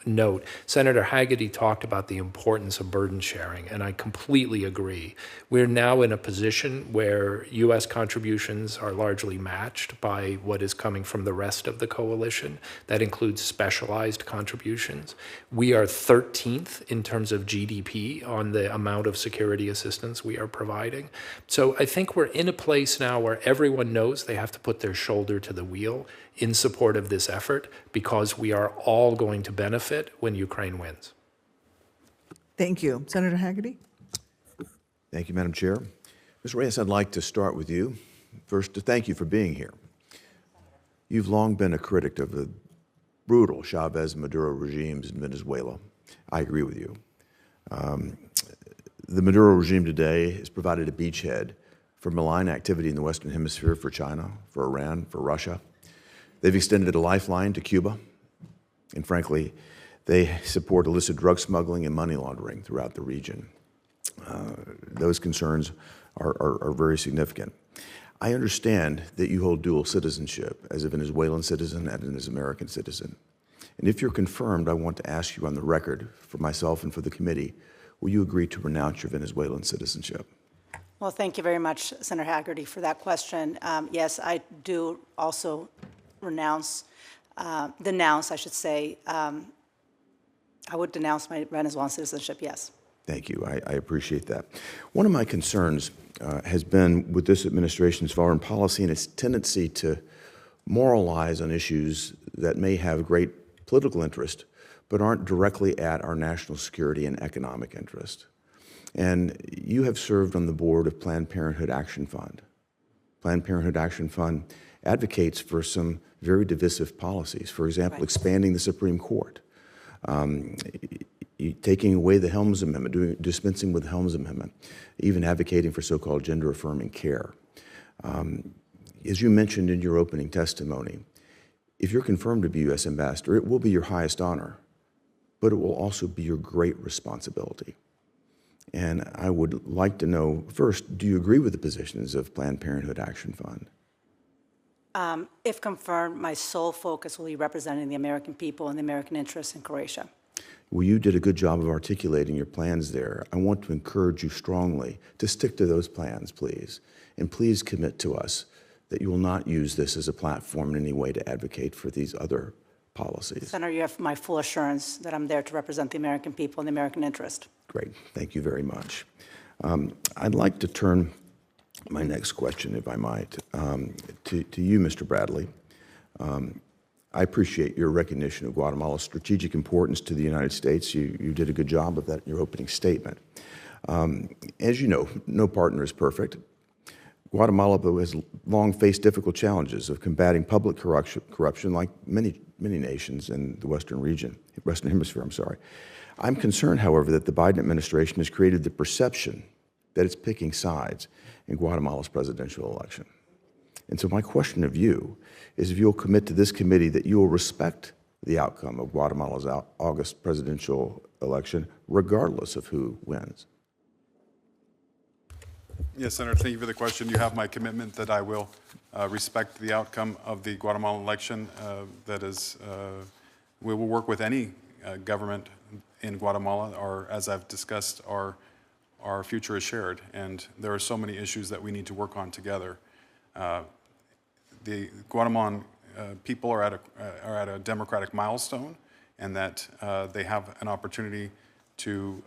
note. Senator Hagerty talked about the importance of burden sharing, and I completely agree. We're now in a position where U.S. contributions are largely matched by what is coming from the rest of the coalition. That includes specialized contributions. We are 13th in terms of GDP on the amount of security assistance we are providing. So I think we're in a place now where everyone knows they have to put their shoulder to the wheel in support of this effort, because we are all going to benefit when Ukraine wins. Thank you. Senator Hagerty? Thank you, Madam Chair. Mr. Reyes, I'd like to start with you. First, to thank you for being here. You've long been a critic of the brutal Chavez and Maduro regimes in Venezuela. I agree with you. The Maduro regime today has provided a beachhead for malign activity in the Western Hemisphere for China, for Iran, for Russia. They've extended a lifeline to Cuba, and frankly, they support illicit drug smuggling and money laundering throughout the region. Those concerns are very significant. I understand that you hold dual citizenship as a Venezuelan citizen and as an American citizen. And if you're confirmed, I want to ask you on the record, for myself and for the committee, will you agree to renounce your Venezuelan citizenship? Well, thank you very much, Senator Haggerty, for that question. Yes, I do also denounce, I should say. I would denounce my Venezuelan citizenship, yes. Thank you. I appreciate that. One of my concerns has been with this administration's foreign policy and its tendency to moralize on issues that may have great political interest, but aren't directly at our national security and economic interest. And you have served on the board of Planned Parenthood Action Fund. Planned Parenthood Action Fund advocates for some very divisive policies. For example, expanding the Supreme Court, taking away the Helms Amendment, dispensing with the Helms Amendment, even advocating for so-called gender-affirming care. As you mentioned in your opening testimony, if you're confirmed to be U.S. Ambassador, it will be your highest honor, but it will also be your great responsibility. And I would like to know, first, do you agree with the positions of Planned Parenthood Action Fund? If confirmed, my sole focus will be representing the American people and the American interests in Croatia. Well, you did a good job of articulating your plans there. I want to encourage you strongly to stick to those plans, please. And please commit to us that you will not use this as a platform in any way to advocate for these other policies. Senator, you have my full assurance that I'm there to represent the American people and the American interest. Great. Thank you very much. I'd like to turn my next question, if I might, to you, Mr. Bradley. I appreciate your recognition of Guatemala's strategic importance to the United States. You did a good job of that in your opening statement. As you know, no partner is perfect. Guatemala, though, has long faced difficult challenges of combating public corruption like many nations in the Western Hemisphere. I'm concerned, however, that the Biden administration has created the perception that it's picking sides in Guatemala's presidential election. And so my question of you is if you'll commit to this committee that you will respect the outcome of Guatemala's August presidential election, regardless of who wins. Yes, Senator, thank you for the question. You have my commitment that I will respect the outcome of the Guatemalan election. We will work with any government in Guatemala, or as I've discussed, our future is shared, and there are so many issues that we need to work on together. The Guatemalan people are at a democratic milestone, and that they have an opportunity to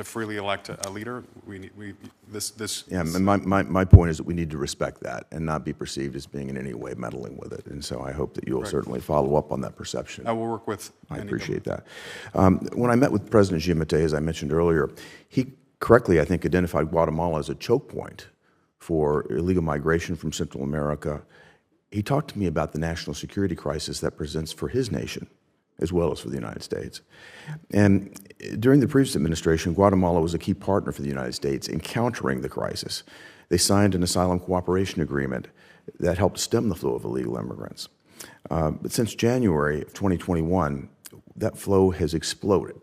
freely elect a leader. My point is that we need to respect that and not be perceived as being in any way meddling with it. And so I hope that you will certainly follow up on that perception. I will work with. I appreciate that. When I met with President Giammattei, as I mentioned earlier, he correctly, I think, identified Guatemala as a choke point for illegal migration from Central America. He talked to me about the national security crisis that presents for his nation, as well as for the United States. And during the previous administration, Guatemala was a key partner for the United States in countering the crisis. They signed an asylum cooperation agreement that helped stem the flow of illegal immigrants. But since January of 2021, that flow has exploded,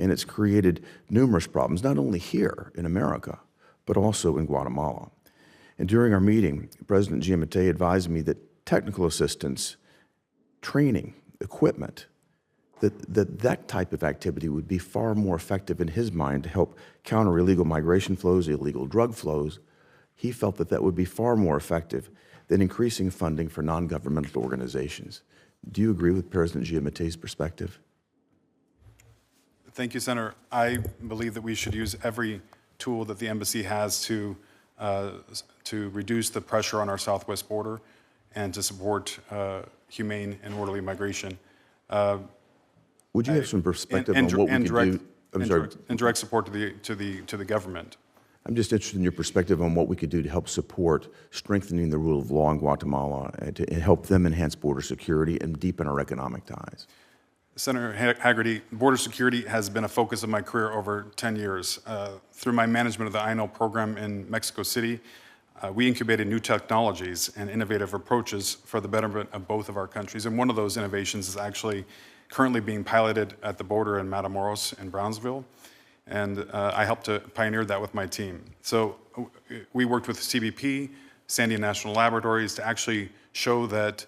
and it's created numerous problems, not only here in America, but also in Guatemala. And during our meeting, President Giammattei advised me that technical assistance, training, equipment, that type of activity would be far more effective in his mind to help counter illegal migration flows, illegal drug flows. He felt that that would be far more effective than increasing funding for non-governmental organizations. Do you agree with President Giammattei's perspective? Thank you, Senator. I believe that we should use every tool that the embassy has to reduce the pressure on our southwest border and to support humane and orderly migration. Would you have some perspective on what we could do? And direct support to the government. I'm just interested in your perspective on what we could do to help support strengthening the rule of law in Guatemala and to help them enhance border security and deepen our economic ties. Senator Haggerty, border security has been a focus of my career over 10 years. Through my management of the INO program in Mexico City, we incubated new technologies and innovative approaches for the betterment of both of our countries. And one of those innovations is actually currently being piloted at the border in Matamoros and Brownsville. And I helped to pioneer that with my team. So we worked with CBP, Sandia National Laboratories, to actually show that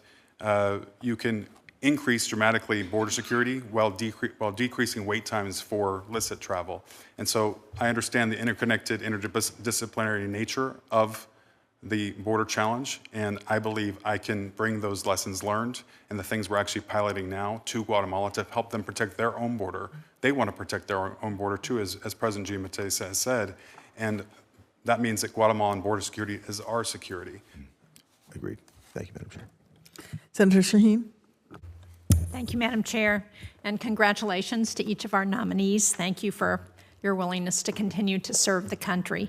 you can increase dramatically border security while decreasing wait times for illicit travel. And so I understand the interconnected, interdisciplinary nature of the border challenge, and I believe I can bring those lessons learned and the things we're actually piloting now to Guatemala to help them protect their own border. They want to protect their own border too, as President Giammattei has said, and that means that Guatemalan border security is our security. Agreed. Thank you, Madam Chair. Senator Shaheen? Thank you, Madam Chair, and congratulations to each of our nominees. Thank you for your willingness to continue to serve the country.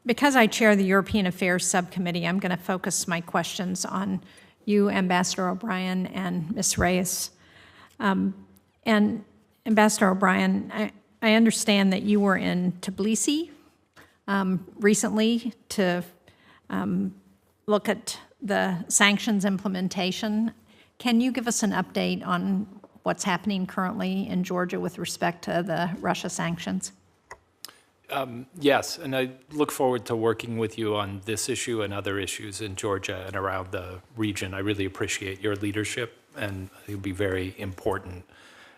Because I chair the European Affairs Subcommittee, I'm going to focus my questions on you, Ambassador O'Brien, and Ms. Reyes. And Ambassador O'Brien, I understand that you were in Tbilisi recently to look at the sanctions implementation. Can you give us an update on what's happening currently in Georgia with respect to the Russia sanctions? Yes, and I look forward to working with you on this issue and other issues in Georgia and around the region. I really appreciate your leadership, and it'll be very important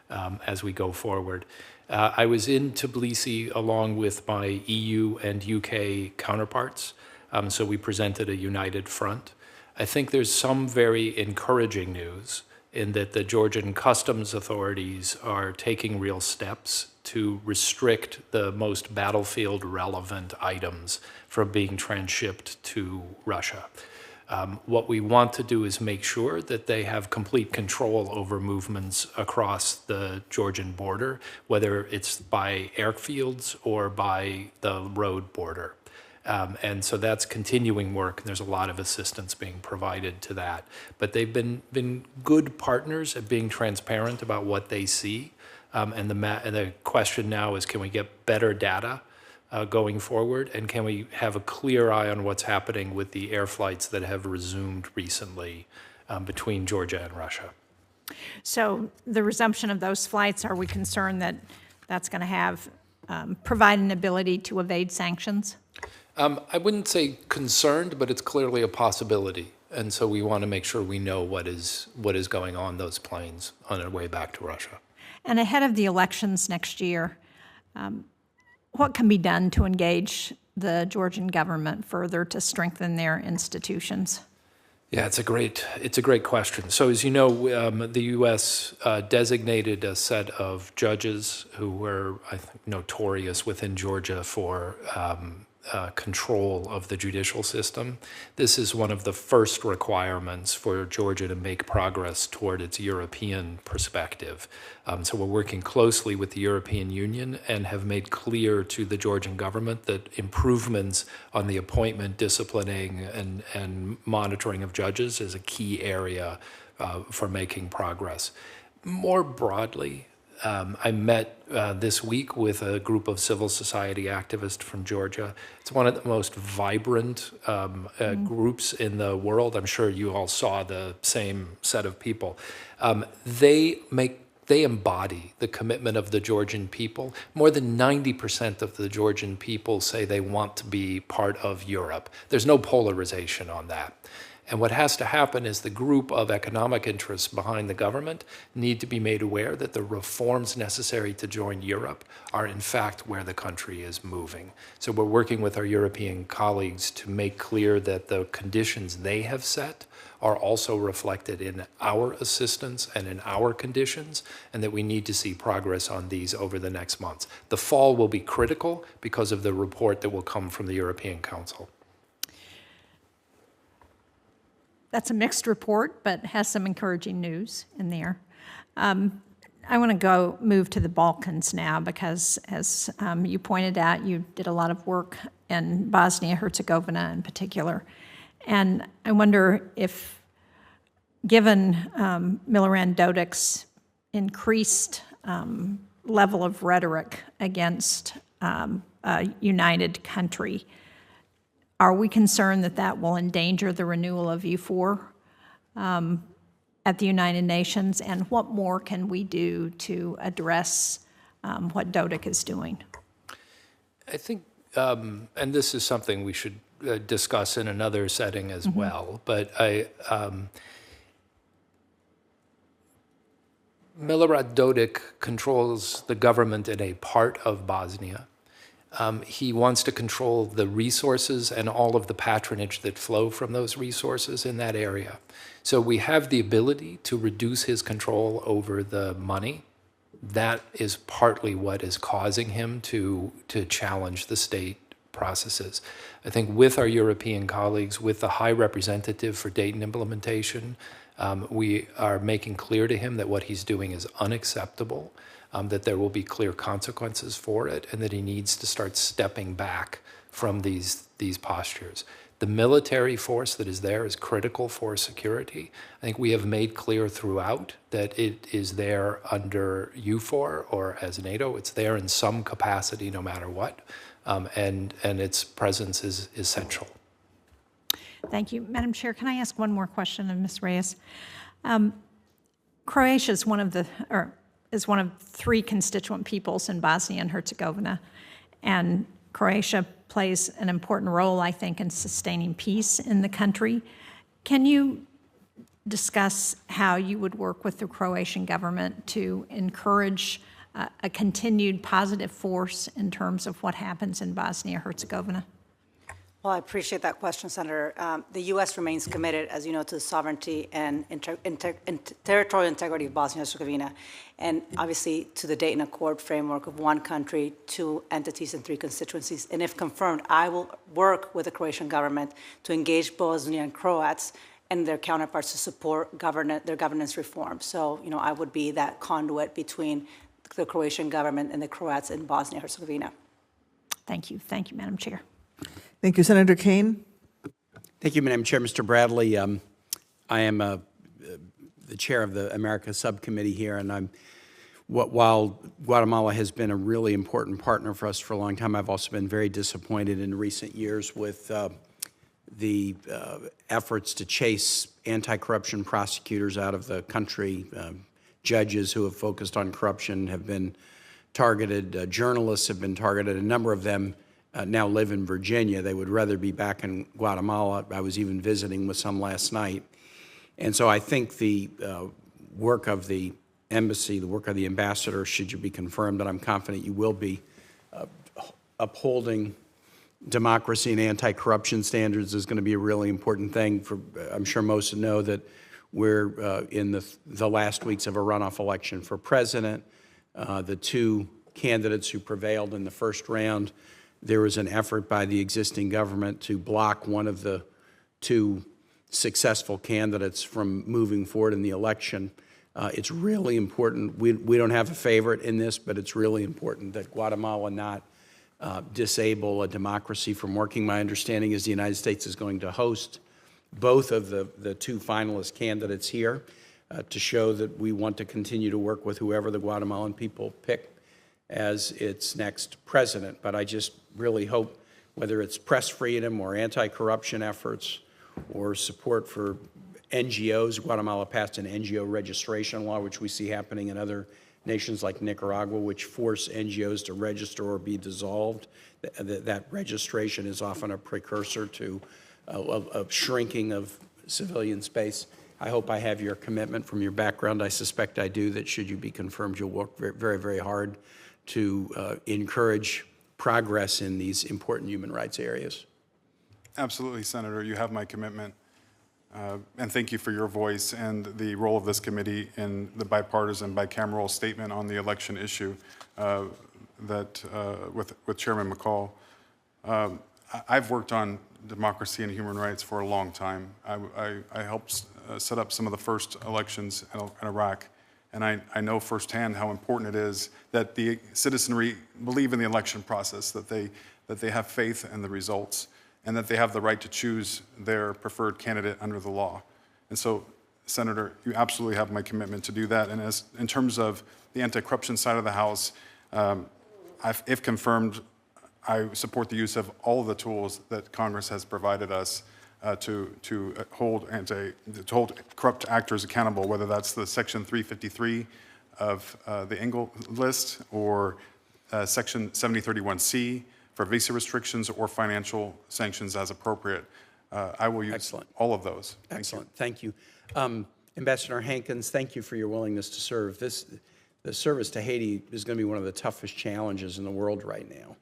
as we go forward. I was in Tbilisi along with my EU and UK counterparts, so we presented a united front. I think there's some very encouraging news in that the Georgian customs authorities are taking real steps to restrict the most battlefield-relevant items from being transshipped to Russia. What we want to do is make sure that they have complete control over movements across the Georgian border, whether it's by airfields or by the road border. And so that's continuing work, and there's a lot of assistance being provided to that. But they've been good partners at being transparent about what they see. And the question now is, can we get better data going forward, and can we have a clear eye on what's happening with the air flights that have resumed recently between Georgia and Russia? So the resumption of those flights, are we concerned that that's going to have provide an ability to evade sanctions? I wouldn't say concerned, but it's clearly a possibility. And so we want to make sure we know what is going on those planes on their way back to Russia. And ahead of the elections next year, what can be done to engage the Georgian government further to strengthen their institutions? Yeah, it's a great question. So as you know, the U.S. Designated a set of judges who were, I think, notorious within Georgia for control of the judicial system. This is one of the first requirements for Georgia to make progress toward its European perspective. So we're working closely with the European Union and have made clear to the Georgian government that improvements on the appointment, disciplining, and monitoring of judges is a key area for making progress. More broadly, I met this week with a group of civil society activists from Georgia. It's one of the most vibrant groups in the world. I'm sure you all saw the same set of people. They embody the commitment of the Georgian people. More than 90% of the Georgian people say they want to be part of Europe. There's no polarization on that. And what has to happen is the group of economic interests behind the government need to be made aware that the reforms necessary to join Europe are in fact where the country is moving. So we're working with our European colleagues to make clear that the conditions they have set are also reflected in our assistance and in our conditions, and that we need to see progress on these over the next months. The fall will be critical because of the report that will come from the European Council. That's a mixed report, but has some encouraging news in there. I want to move to the Balkans now because, as you pointed out, you did a lot of work in Bosnia-Herzegovina in particular. And I wonder if, given Milorad Dodik's increased level of rhetoric against a united country, are we concerned that that will endanger the renewal of EUFOR at the United Nations? And what more can we do to address what Dodik is doing? I think, and this is something we should discuss in another setting as well, but Milorad Dodik controls the government in a part of Bosnia. He wants to control the resources and all of the patronage that flow from those resources in that area. So we have the ability to reduce his control over the money. That is partly what is causing him to challenge the state processes. I think with our European colleagues, with the High Representative for Dayton implementation, we are making clear to him that what he's doing is unacceptable, that there will be clear consequences for it, and that he needs to start stepping back from these postures. The military force that is there is critical for security. I think we have made clear throughout that it is there under EUFOR or as NATO. It's there in some capacity no matter what, and its presence is essential. Thank you. Madam Chair, can I ask one more question of Ms. Reyes? Croatia is one of three constituent peoples in Bosnia and Herzegovina, and Croatia plays an important role, I think, in sustaining peace in the country. Can you discuss how you would work with the Croatian government to encourage a continued positive force in terms of what happens in Bosnia-Herzegovina? Well, I appreciate that question, Senator. The U.S. remains committed, as you know, to the sovereignty and territorial integrity of Bosnia-Herzegovina, and obviously to the Dayton Accord framework of one country, two entities, and three constituencies. And if confirmed, I will work with the Croatian government to engage Bosnian Croats and their counterparts to support their governance reform. So, I would be that conduit between the Croatian government and the Croats in Bosnia-Herzegovina. Thank you. Thank you, Madam Chair. Thank you. Senator Kane? Thank you, Madam Chair. Mr. Bradley, I am the chair of the America Subcommittee here, and while Guatemala has been a really important partner for us for a long time, I've also been very disappointed in recent years with the efforts to chase anti-corruption prosecutors out of the country. Judges who have focused on corruption have been targeted. Journalists have been targeted. A number of them now live in Virginia. They would rather be back in Guatemala. I was even visiting with some last night. And so I think the work of the embassy, the work of the ambassador, should you be confirmed, and I'm confident you will be, upholding democracy and anti-corruption standards is going to be a really important thing. I'm sure most know that we're in the last weeks of a runoff election for president. The two candidates who prevailed in the first round, there was an effort by the existing government to block one of the two successful candidates from moving forward in the election. It's really important. We don't have a favorite in this, but it's really important that Guatemala not disable a democracy from working. My understanding is the United States is going to host both of the two finalist candidates here to show that we want to continue to work with whoever the Guatemalan people pick as its next president. But I just really hope, whether it's press freedom or anti-corruption efforts or support for NGOs, Guatemala passed an NGO registration law, which we see happening in other nations like Nicaragua, which force NGOs to register or be dissolved. That registration is often a precursor to a shrinking of civilian space. I hope I have your commitment from your background. I suspect I do, that should you be confirmed, you'll work very, very, very hard to encourage progress in these important human rights areas. Absolutely, Senator. You have my commitment. And thank you for your voice and the role of this committee in the bipartisan, bicameral statement on the election issue with Chairman McCall. I've worked on democracy and human rights for a long time. I helped set up some of the first elections in Iraq, and I know firsthand how important it is that the citizenry believe in the election process, that they have faith in the results, and that they have the right to choose their preferred candidate under the law. And so, Senator, you absolutely have my commitment to do that. And in terms of the anti-corruption side of the House, if confirmed, I support the use of all of the tools that Congress has provided us to hold corrupt actors accountable, whether that's the Section 353 of the Engel list or Section 7031C for visa restrictions or financial sanctions as appropriate. I will use all of those. Excellent. Thank you. Ambassador Hankins, thank you for your willingness to serve. The service to Haiti is going to be one of the toughest challenges in the world right now.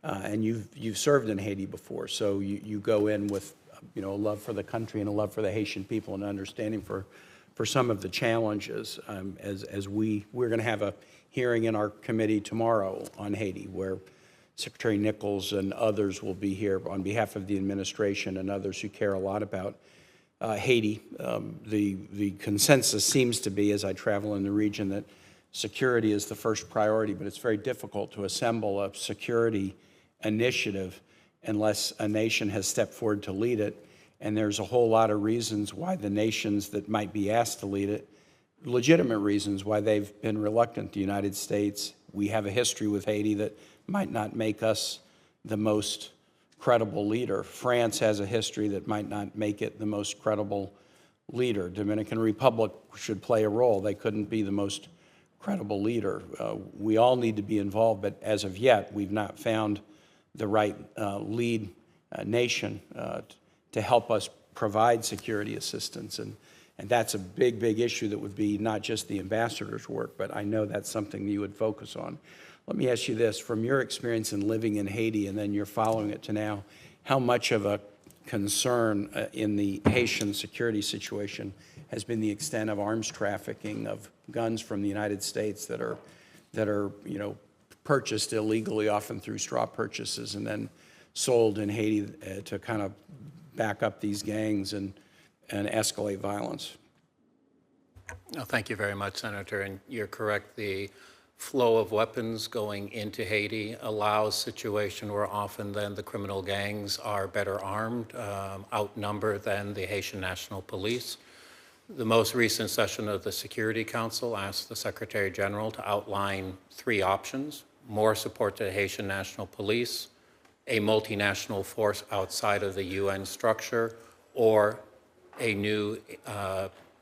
And you've served in Haiti before, so you go in with a love for the country and a love for the Haitian people and understanding for some of the challenges. We're going to have a hearing in our committee tomorrow on Haiti, where Secretary Nichols and others will be here on behalf of the administration and others who care a lot about Haiti. The consensus seems to be, as I travel in the region, that security is the first priority, but it's very difficult to assemble a security initiative unless a nation has stepped forward to lead it. And there's a whole lot of reasons why the nations that might be asked to lead it, legitimate reasons why they've been reluctant. The United States, we have a history with Haiti that might not make us the most credible leader. France has a history that might not make it the most credible leader. Dominican Republic should play a role. They couldn't be the most credible leader. We all need to be involved, but as of yet, we've not found the right lead nation to help us provide security assistance. And that's a big, big issue that would be not just the ambassador's work, but I know that's something you would focus on. Let me ask you this, from your experience in living in Haiti and then you're following it to now, how much of a concern in the Haitian security situation has been the extent of arms trafficking of guns from the United States that are purchased illegally, often through straw purchases, and then sold in Haiti to kind of back up these gangs and escalate violence? No, thank you very much, Senator. And you're correct. The flow of weapons going into Haiti allows a situation where often then the criminal gangs are better armed, outnumbered than the Haitian National Police. The most recent session of the Security Council asked the Secretary General to outline 3 options: more support to the Haitian National Police, a multinational force outside of the UN structure, or a new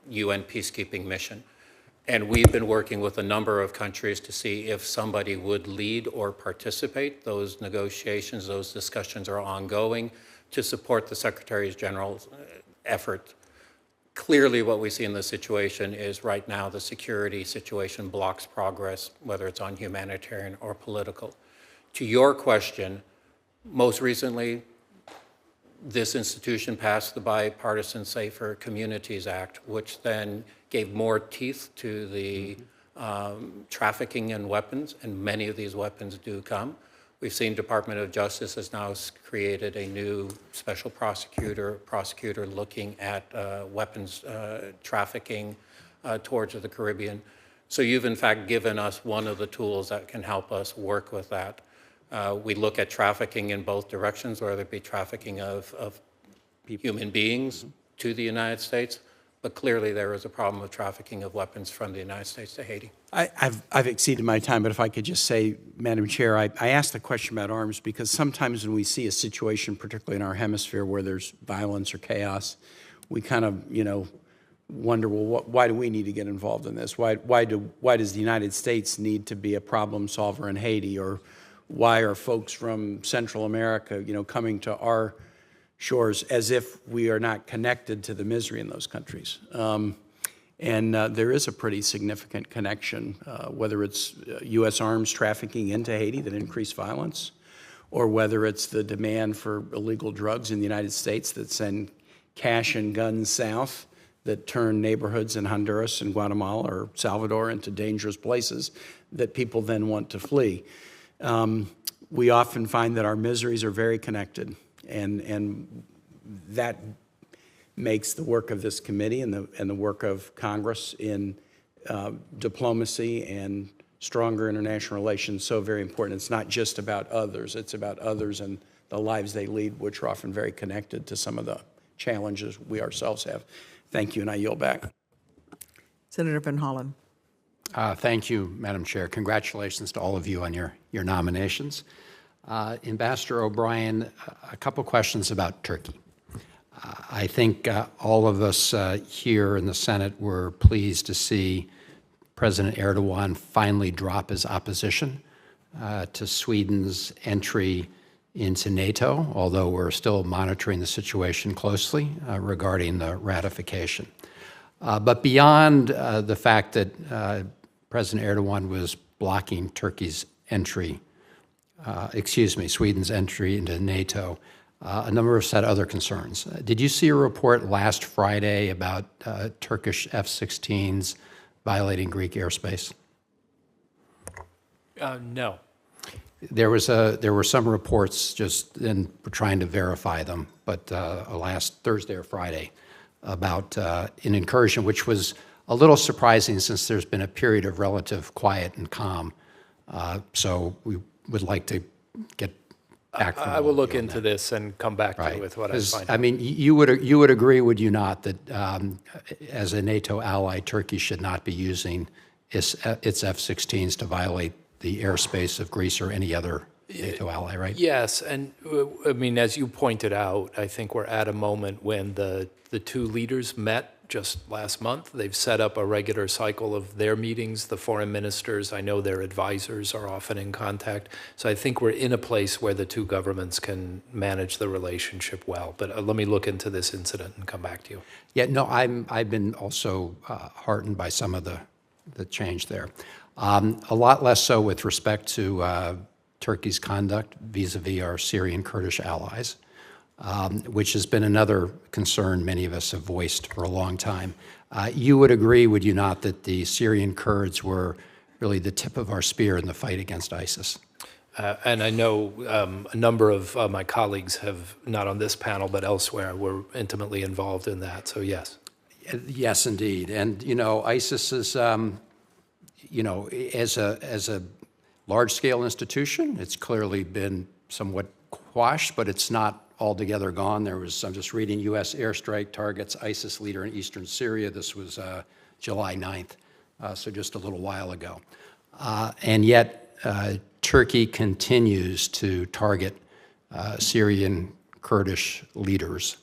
UN peacekeeping mission. And we've been working with a number of countries to see if somebody would lead or participate. Those negotiations, those discussions are ongoing to support the Secretary General's effort. Clearly, what we see in the situation is right now the security situation blocks progress, whether it's on humanitarian or political. To your question, most recently, this institution passed the Bipartisan Safer Communities Act, which then gave more teeth to the trafficking in weapons, and many of these weapons do come. We've seen Department of Justice has now created a new special prosecutor looking at weapons trafficking towards the Caribbean. So you've in fact given us one of the tools that can help us work with that. We look at trafficking in both directions, whether it be trafficking of human beings to the United States, but clearly there is a problem with trafficking of weapons from the United States to Haiti. I've exceeded my time, but if I could just say, Madam Chair, I asked the question about arms because sometimes when we see a situation, particularly in our hemisphere, where there's violence or chaos, we kind of, wonder, well, why do we need to get involved in this? Why does the United States need to be a problem solver in Haiti? Or why are folks from Central America, coming to our shores as if we are not connected to the misery in those countries? And there is a pretty significant connection, whether it's U.S. arms trafficking into Haiti that increase violence, or whether it's the demand for illegal drugs in the United States that send cash and guns south that turn neighborhoods in Honduras and Guatemala or Salvador into dangerous places that people then want to flee. We often find that our miseries are very connected, and that makes the work of this committee and the work of Congress in diplomacy and stronger international relations so very important. It's not just about others, it's about others and the lives they lead, which are often very connected to some of the challenges we ourselves have. Thank you, and I yield back. Senator Van Hollen. Thank you, Madam Chair. Congratulations to all of you on your nominations. Ambassador O'Brien, a couple questions about Turkey. I think all of us here in the Senate were pleased to see President Erdogan finally drop his opposition to Sweden's entry into NATO, although we're still monitoring the situation closely regarding the ratification. But beyond the fact that President Erdogan was blocking Turkey's entry, Sweden's entry into NATO, a number of us had other concerns. Did you see a report last Friday about Turkish F-16s violating Greek airspace? No. There were some reports, just in trying to verify them, but last Thursday or Friday, about an incursion, which was a little surprising since there's been a period of relative quiet and calm. So we would like to get back from I will look you on into that. this and come back to Right. you with what I 'Cause, find. I mean, you would agree, would you not, that as a NATO ally, Turkey should not be using its F-16s to violate the airspace of Greece or any other NATO ally, right? Yes, and I mean, as you pointed out, I think we're at a moment when the two leaders met just last month. They've set up a regular cycle of their meetings, the foreign ministers. I know their advisors are often in contact. So I think we're in a place where the two governments can manage the relationship well. But let me look into this incident and come back to you. Yeah, no, I've been also heartened by some of the change there. A lot less so with respect to Turkey's conduct vis-a-vis our Syrian Kurdish allies, which has been another concern many of us have voiced for a long time. You would agree, would you not, that the Syrian Kurds were really the tip of our spear in the fight against ISIS? And I know a number of my colleagues have, not on this panel, but elsewhere, were intimately involved in that. So yes. Yes, indeed. And, you know, ISIS is, you know, as a large-scale institution, it's clearly been somewhat quashed, but it's not altogether gone. I'm just reading, U.S. airstrike targets ISIS leader in eastern Syria. This was July 9th, so just a little while ago. And yet, Turkey continues to target Syrian Kurdish leaders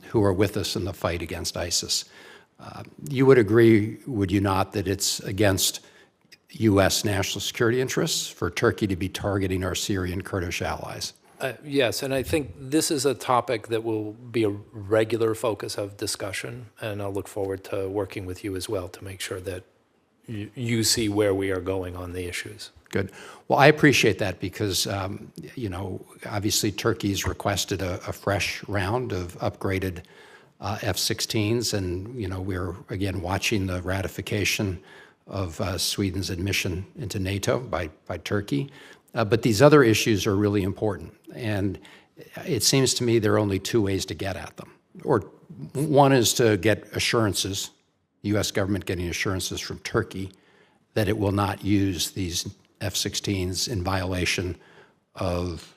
who are with us in the fight against ISIS. You would agree, would you not, that it's against U.S. national security interests for Turkey to be targeting our Syrian Kurdish allies? Yes, and I think this is a topic that will be a regular focus of discussion, and I'll look forward to working with you as well to make sure that you see where we are going on the issues. Good. Well, I appreciate that because, you know, obviously Turkey's requested a fresh round of upgraded F-16s, and, you know, we're, again, watching the ratification of Sweden's admission into NATO by Turkey. But these other issues are really important, and it seems to me there are only two ways to get at them. Or one is to get assurances, the U.S. government getting assurances from Turkey that it will not use these F-16s in violation of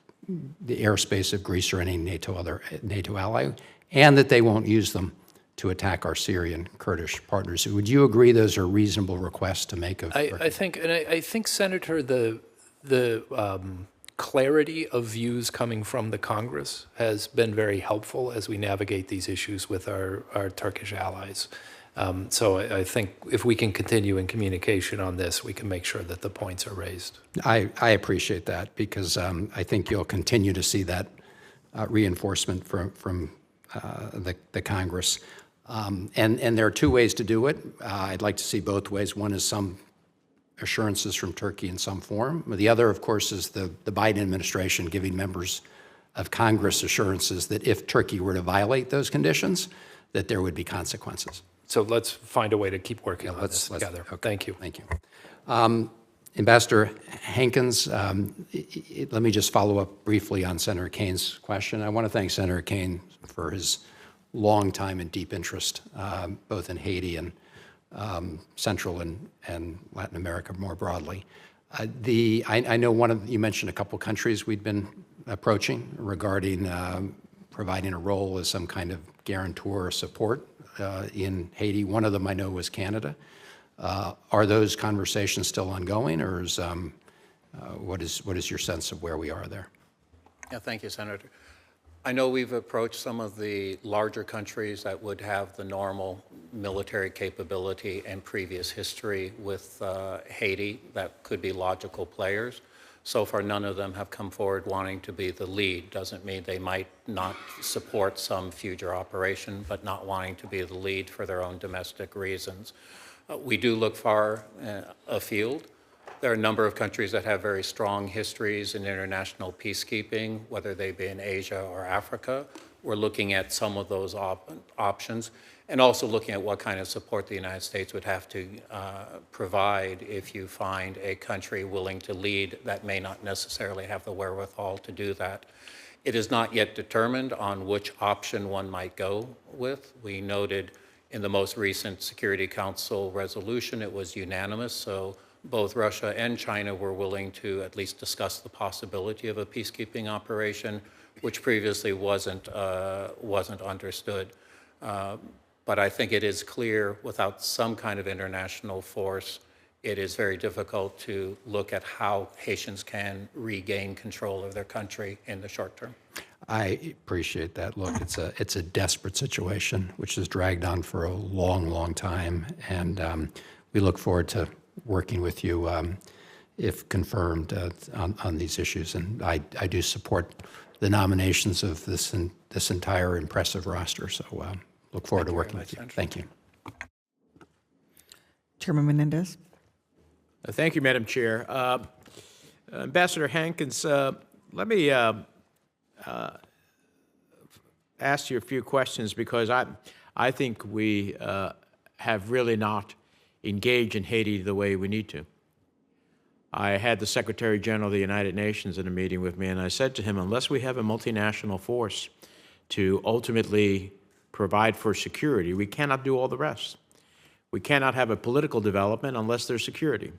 the airspace of Greece or any NATO ally, and that they won't use them to attack our Syrian Kurdish partners. Would you agree those are reasonable requests to make of Turkey? I think, Senator, the clarity of views coming from the Congress has been very helpful as we navigate these issues with our Turkish allies. So I think if we can continue in communication on this, we can make sure that the points are raised. I appreciate that because I think you'll continue to see that reinforcement from the Congress. And there are two ways to do it. I'd like to see both ways. One is some assurances from Turkey in some form. The other, of course, is the Biden administration giving members of Congress assurances that if Turkey were to violate those conditions, that there would be consequences. So let's find a way to keep working on this together. Okay. Thank you. Thank you. Ambassador Hankins, let me just follow up briefly on Senator Kane's question. I want to thank Senator Kane for his long time and deep interest, both in Haiti and Central and Latin America more broadly. I know you mentioned a couple countries we'd been approaching regarding providing a role as some kind of guarantor or support in Haiti. One of them I know was Canada. Are those conversations still ongoing, or what is your sense of where we are there? Yeah, thank you, Senator. I know we've approached some of the larger countries that would have the normal military capability and previous history with Haiti that could be logical players. So far, none of them have come forward wanting to be the lead. Doesn't mean they might not support some future operation, but not wanting to be the lead for their own domestic reasons. We do look far afield. There are a number of countries that have very strong histories in international peacekeeping, whether they be in Asia or Africa. We're looking at some of those options, and also looking at what kind of support the United States would have to provide if you find a country willing to lead that may not necessarily have the wherewithal to do that. It is not yet determined on which option one might go with. We noted in the most recent Security Council resolution, it was unanimous, so both Russia and China were willing to at least discuss the possibility of a peacekeeping operation, which previously wasn't understood. But I think it is clear without some kind of international force, it is very difficult to look at how Haitians can regain control of their country in the short term. I appreciate that. Look, it's a desperate situation, which has dragged on for a long, long time, and we look forward to working with you, if confirmed, on these issues. And I do support the nominations of this entire impressive roster. So look forward to working with you. Thank you. Chairman Menendez. Thank you, Madam Chair. Ambassador Hankins, let me ask you a few questions, because I think we have really not engaged in Haiti the way we need to. I had the Secretary General of the United Nations in a meeting with me, and I said to him, unless we have a multinational force to ultimately provide for security, we cannot do all the rest. We cannot have a political development unless there's security.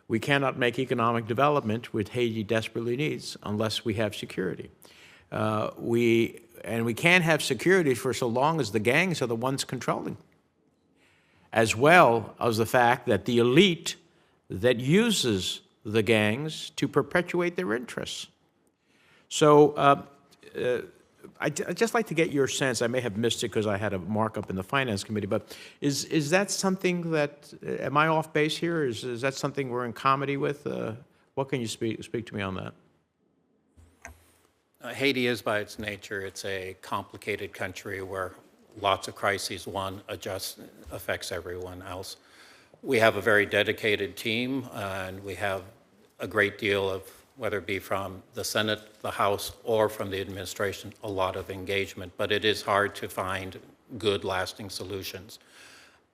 We cannot make economic development, which Haiti desperately needs, unless we have security. We can't have security for so long as the gangs are the ones controlling, as well as the fact that the elite that uses the gangs to perpetuate their interests. So I'd just like to get your sense. I may have missed it because I had a markup in the Finance Committee, but is that something that, am I off base here? Is that something we're in comedy with? What can you speak to me on that? Haiti is, by its nature, it's a complicated country where lots of crises, one affects everyone else. We have a very dedicated team, and we have a great deal of, whether it be from the Senate, the House, or from the administration, a lot of engagement, but it is hard to find good, lasting solutions.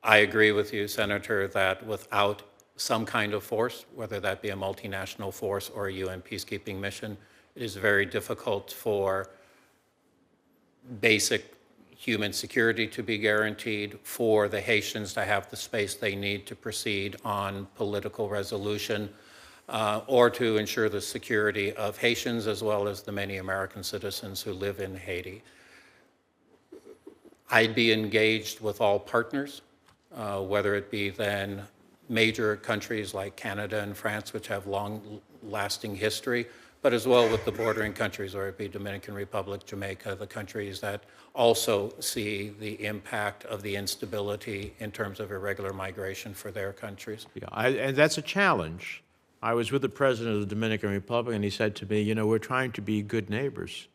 I agree with you, Senator, that without some kind of force, whether that be a multinational force or a UN peacekeeping mission, it is very difficult for basic human security to be guaranteed, for the Haitians to have the space they need to proceed on political resolution, or to ensure the security of Haitians as well as the many American citizens who live in Haiti. I'd be engaged with all partners, whether it be then major countries like Canada and France, which have long-lasting history, but as well with the bordering countries, whether it be Dominican Republic, Jamaica, the countries that also see the impact of the instability in terms of irregular migration for their countries. Yeah, and that's a challenge. I was with the president of the Dominican Republic, and he said to me, you know, we're trying to be good neighbors,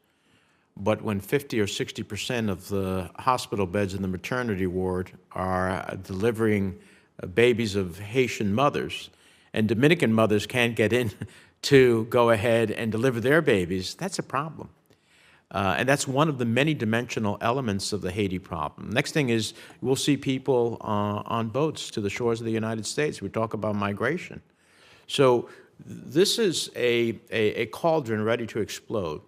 but when 50 or 60% of the hospital beds in the maternity ward are delivering babies of Haitian mothers, and Dominican mothers can't get in to go ahead and deliver their babies, that's a problem. And that's one of the many dimensional elements of the Haiti problem. Next thing is we'll see people on boats to the shores of the United States. We talk about migration. So this is a cauldron ready to explode.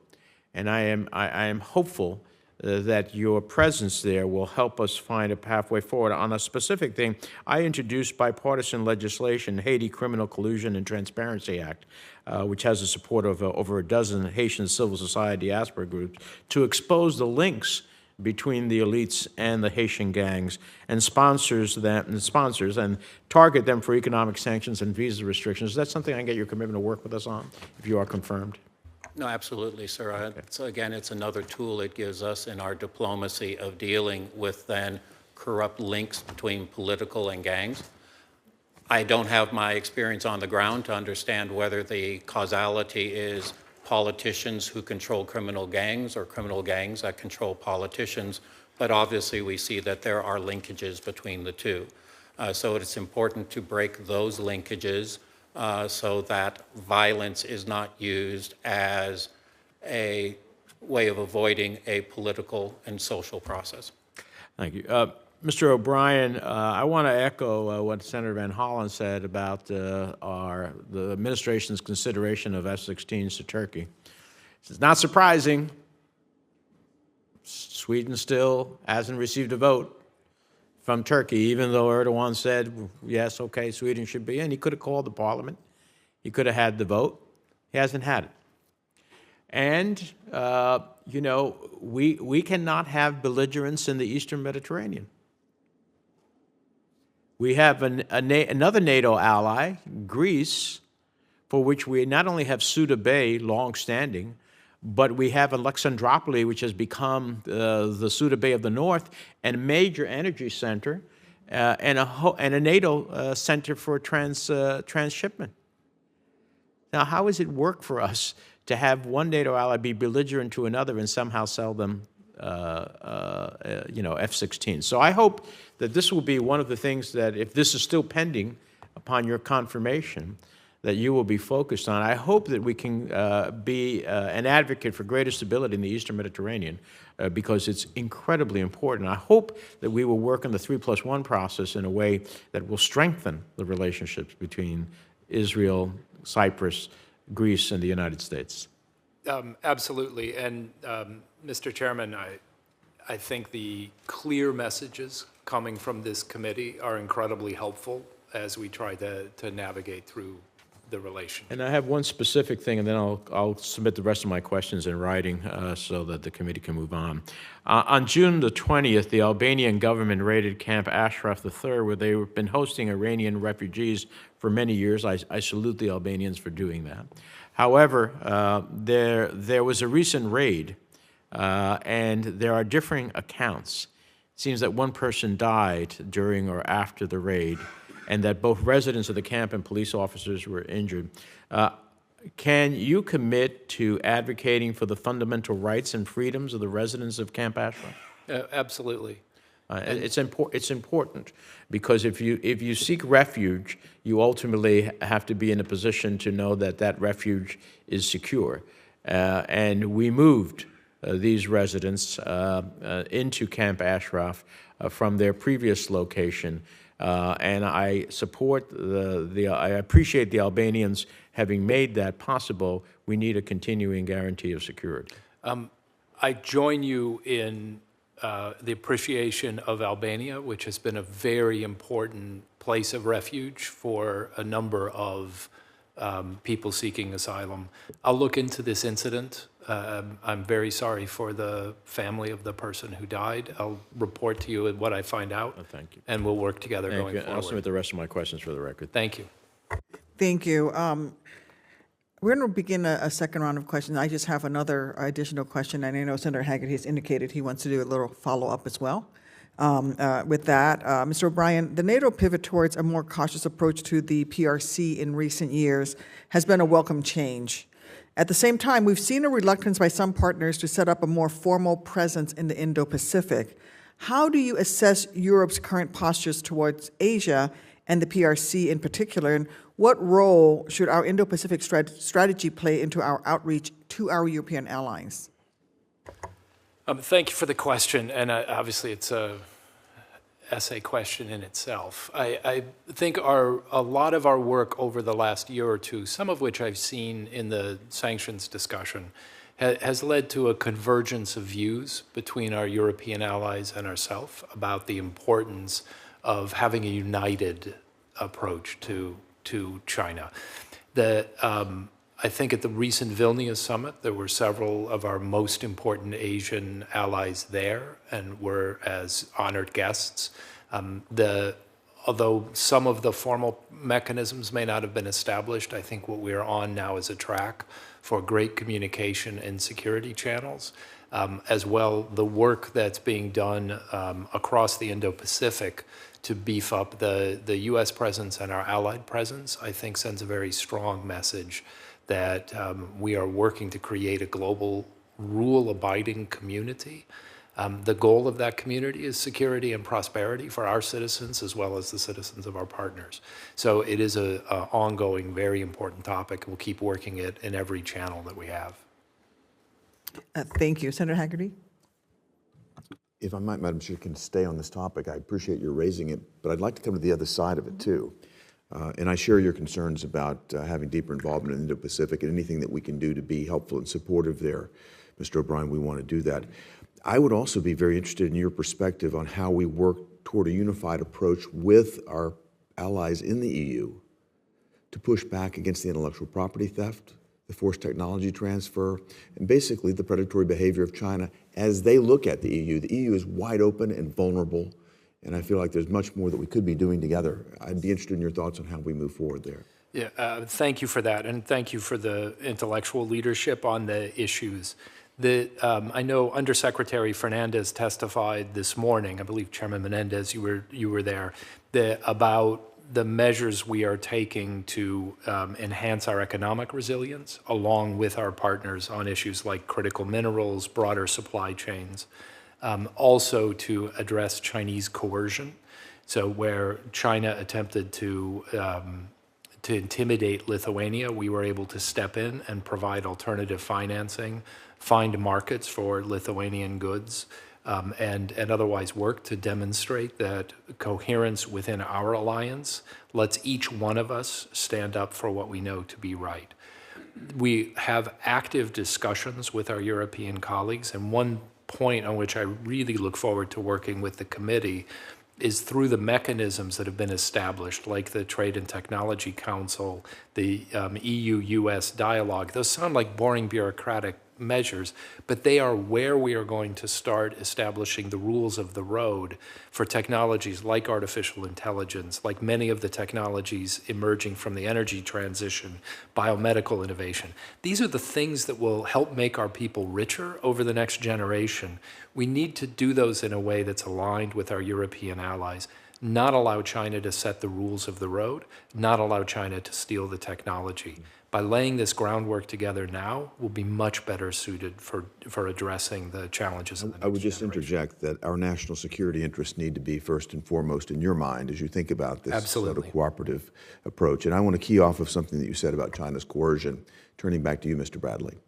And I am hopeful that your presence there will help us find a pathway forward. On a specific thing, I introduced bipartisan legislation, Haiti Criminal Collusion and Transparency Act, which has the support of over a dozen Haitian civil society diaspora groups, to expose the links between the elites and the Haitian gangs, and sponsors and target them for economic sanctions and visa restrictions. Is that something I can get your commitment to work with us on, if you are confirmed? No, absolutely, sir. So again, it's another tool it gives us in our diplomacy of dealing with then corrupt links between political and gangs. I don't have my experience on the ground to understand whether the causality is politicians who control criminal gangs or criminal gangs that control politicians, but obviously we see that there are linkages between the two. So it's important to break those linkages so that violence is not used as a way of avoiding a political and social process. Thank you. Mr. O'Brien, I want to echo what Senator Van Hollen said about the administration's consideration of F-16s to Turkey. It's not surprising. Sweden still hasn't received a vote from Turkey, even though Erdogan said, yes, okay, Sweden should be in. He could have called the parliament. He could have had the vote. He hasn't had it. And, you know, we cannot have belligerents in the Eastern Mediterranean. We have another NATO ally, Greece, for which we not only have Suda Bay, long-standing, but we have Alexandropoli, which has become the Suda Bay of the North, and a major energy center, and a NATO center for transshipment. Now, how does it work for us to have one NATO ally be belligerent to another and somehow sell them, you know, F-16s? So I hope that this will be one of the things that, if this is still pending upon your confirmation, that you will be focused on. I hope that we can be an advocate for greater stability in the Eastern Mediterranean because it's incredibly important. I hope that we will work on the 3+1 process in a way that will strengthen the relationships between Israel, Cyprus, Greece, and the United States. Absolutely. And Mr. Chairman, I think the clear messages coming from this committee are incredibly helpful as we try to navigate through the relationship. And I have one specific thing, and then I'll submit the rest of my questions in writing so that the committee can move on. On June the 20th, the Albanian government raided Camp Ashraf III, where they've been hosting Iranian refugees for many years. I salute the Albanians for doing that. However, there was a recent raid, and there are differing accounts. It seems that one person died during or after the raid, and that both residents of the camp and police officers were injured. Can you commit to advocating for the fundamental rights and freedoms of the residents of Camp Ashraf? Absolutely. It's important because if you seek refuge, you ultimately have to be in a position to know that that refuge is secure. And we moved these residents into Camp Ashraf from their previous location. And I support I appreciate the Albanians having made that possible. We need a continuing guarantee of security. I join you in the appreciation of Albania, which has been a very important place of refuge for a number of people seeking asylum. I'll look into this incident. I'm very sorry for the family of the person who died. I'll report to you what I find out. Thank you. And we'll work together Thank going you. forward. I'll submit the rest of my questions for the record. Thank you. Thank you. We're going to begin a second round of questions. I just have another additional question, and I know Senator Hagerty has indicated he wants to do a little follow-up as well. With that, Mr. O'Brien, the NATO pivot towards a more cautious approach to the PRC in recent years has been a welcome change. At the same time, we've seen a reluctance by some partners to set up a more formal presence in the Indo-Pacific. How do you assess Europe's current postures towards Asia and the PRC in particular, and what role should our Indo-Pacific strategy play into our outreach to our European allies? Thank you for the question, and obviously it's a essay question in itself. I think a lot of our work over the last year or two, some of which I've seen in the sanctions discussion, has led to a convergence of views between our European allies and ourselves about the importance of having a united approach to China. I think at the recent Vilnius summit, there were several of our most important Asian allies there and were as honored guests. Although some of the formal mechanisms may not have been established, I think what we're on now is a track for great communication and security channels as well the work that's being done across the Indo-Pacific to beef up the U.S. presence and our allied presence, I think sends a very strong message that we are working to create a global rule-abiding community. The goal of that community is security and prosperity for our citizens as well as the citizens of our partners. So it is an ongoing, very important topic. We'll keep working it in every channel that we have. Thank you. Senator Haggerty? If I might, Madam Chair, can stay on this topic. I appreciate your raising it, but I'd like to come to the other side of it too. And I share your concerns about having deeper involvement in the Indo-Pacific and anything that we can do to be helpful and supportive there. Mr. O'Brien, we want to do that. I would also be very interested in your perspective on how we work toward a unified approach with our allies in the EU to push back against the intellectual property theft, the forced technology transfer, and basically the predatory behavior of China as they look at the EU. The EU is wide open and vulnerable, and I feel like there's much more that we could be doing together. I'd be interested in your thoughts on how we move forward there. Yeah, thank you for that, and thank you for the intellectual leadership on the issues. I know Undersecretary Fernandez testified this morning, I believe Chairman Menendez, you were there, about the measures we are taking to enhance our economic resilience, along with our partners on issues like critical minerals, broader supply chains, also to address Chinese coercion. So where China attempted to intimidate Lithuania, we were able to step in and provide alternative financing, find markets for Lithuanian goods, and otherwise work to demonstrate that coherence within our alliance lets each one of us stand up for what we know to be right. We have active discussions with our European colleagues, and one point on which I really look forward to working with the committee is through the mechanisms that have been established, like the Trade and Technology Council, the EU-US dialogue. Those sound like boring bureaucratic measures, but they are where we are going to start establishing the rules of the road for technologies like artificial intelligence, like many of the technologies emerging from the energy transition, biomedical innovation. These are the things that will help make our people richer over the next generation. We need to do those in a way that's aligned with our European allies, not allow China to set the rules of the road, not allow China to steal the technology. By laying this groundwork together now, we'll be much better suited for addressing the challenges of the next I would just generation. interject that our national security interests need to be first and foremost in your mind as you think about this sort of cooperative approach. And I want to key off of something that you said about China's coercion, turning back to you, Mr. Bradley.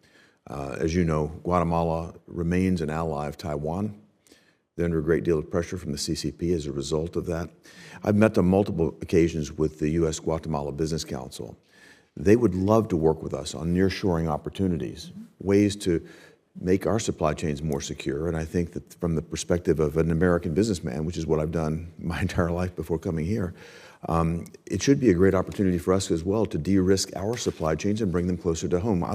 As you know, Guatemala remains an ally of Taiwan. They're under a great deal of pressure from the CCP as a result of that. I've met on multiple occasions with the U.S. Guatemala Business Council. They would love to work with us on nearshoring opportunities, ways to make our supply chains more secure. And I think that from the perspective of an American businessman, which is what I've done my entire life before coming here, it should be a great opportunity for us as well to de-risk our supply chains and bring them closer to home.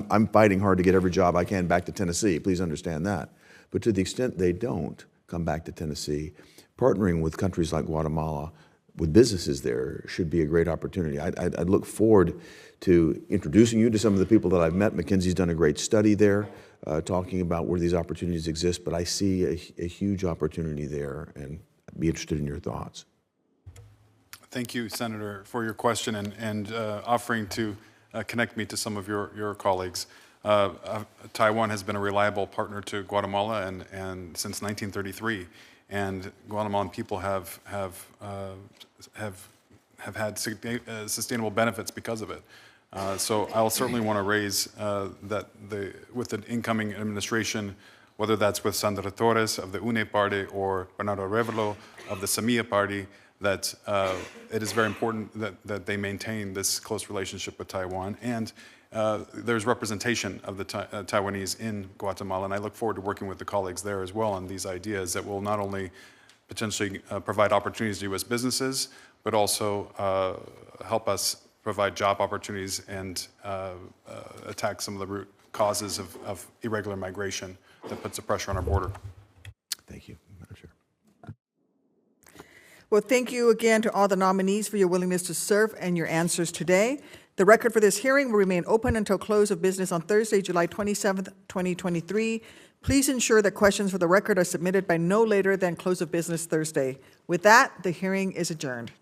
I'm fighting hard to get every job I can back to Tennessee. Please understand that. But to the extent they don't come back to Tennessee, partnering with countries like Guatemala with businesses there should be a great opportunity. I'd look forward to introducing you to some of the people that I've met. McKinsey's done a great study there talking about where these opportunities exist, but I see a huge opportunity there, and I'd be interested in your thoughts. Thank you, Senator, for your question and offering to connect me to some of your colleagues. Taiwan has been a reliable partner to Guatemala and since 1933. And Guatemalan people have had sustainable benefits because of it. So I'll certainly want to raise that with the incoming administration, whether that's with Sandra Torres of the UNE party or Bernardo Revelo of the Semilla party, that it is very important that they maintain this close relationship with Taiwan. And there's representation of the Taiwanese in Guatemala, and I look forward to working with the colleagues there as well on these ideas that will not only potentially provide opportunities to U.S. businesses, but also help us provide job opportunities and attack some of the root causes of irregular migration that puts the pressure on our border. Thank you, Madam Chair. Well, thank you again to all the nominees for your willingness to serve and your answers today. The record for this hearing will remain open until close of business on Thursday, July 27th, 2023. Please ensure that questions for the record are submitted by no later than close of business Thursday. With that, the hearing is adjourned.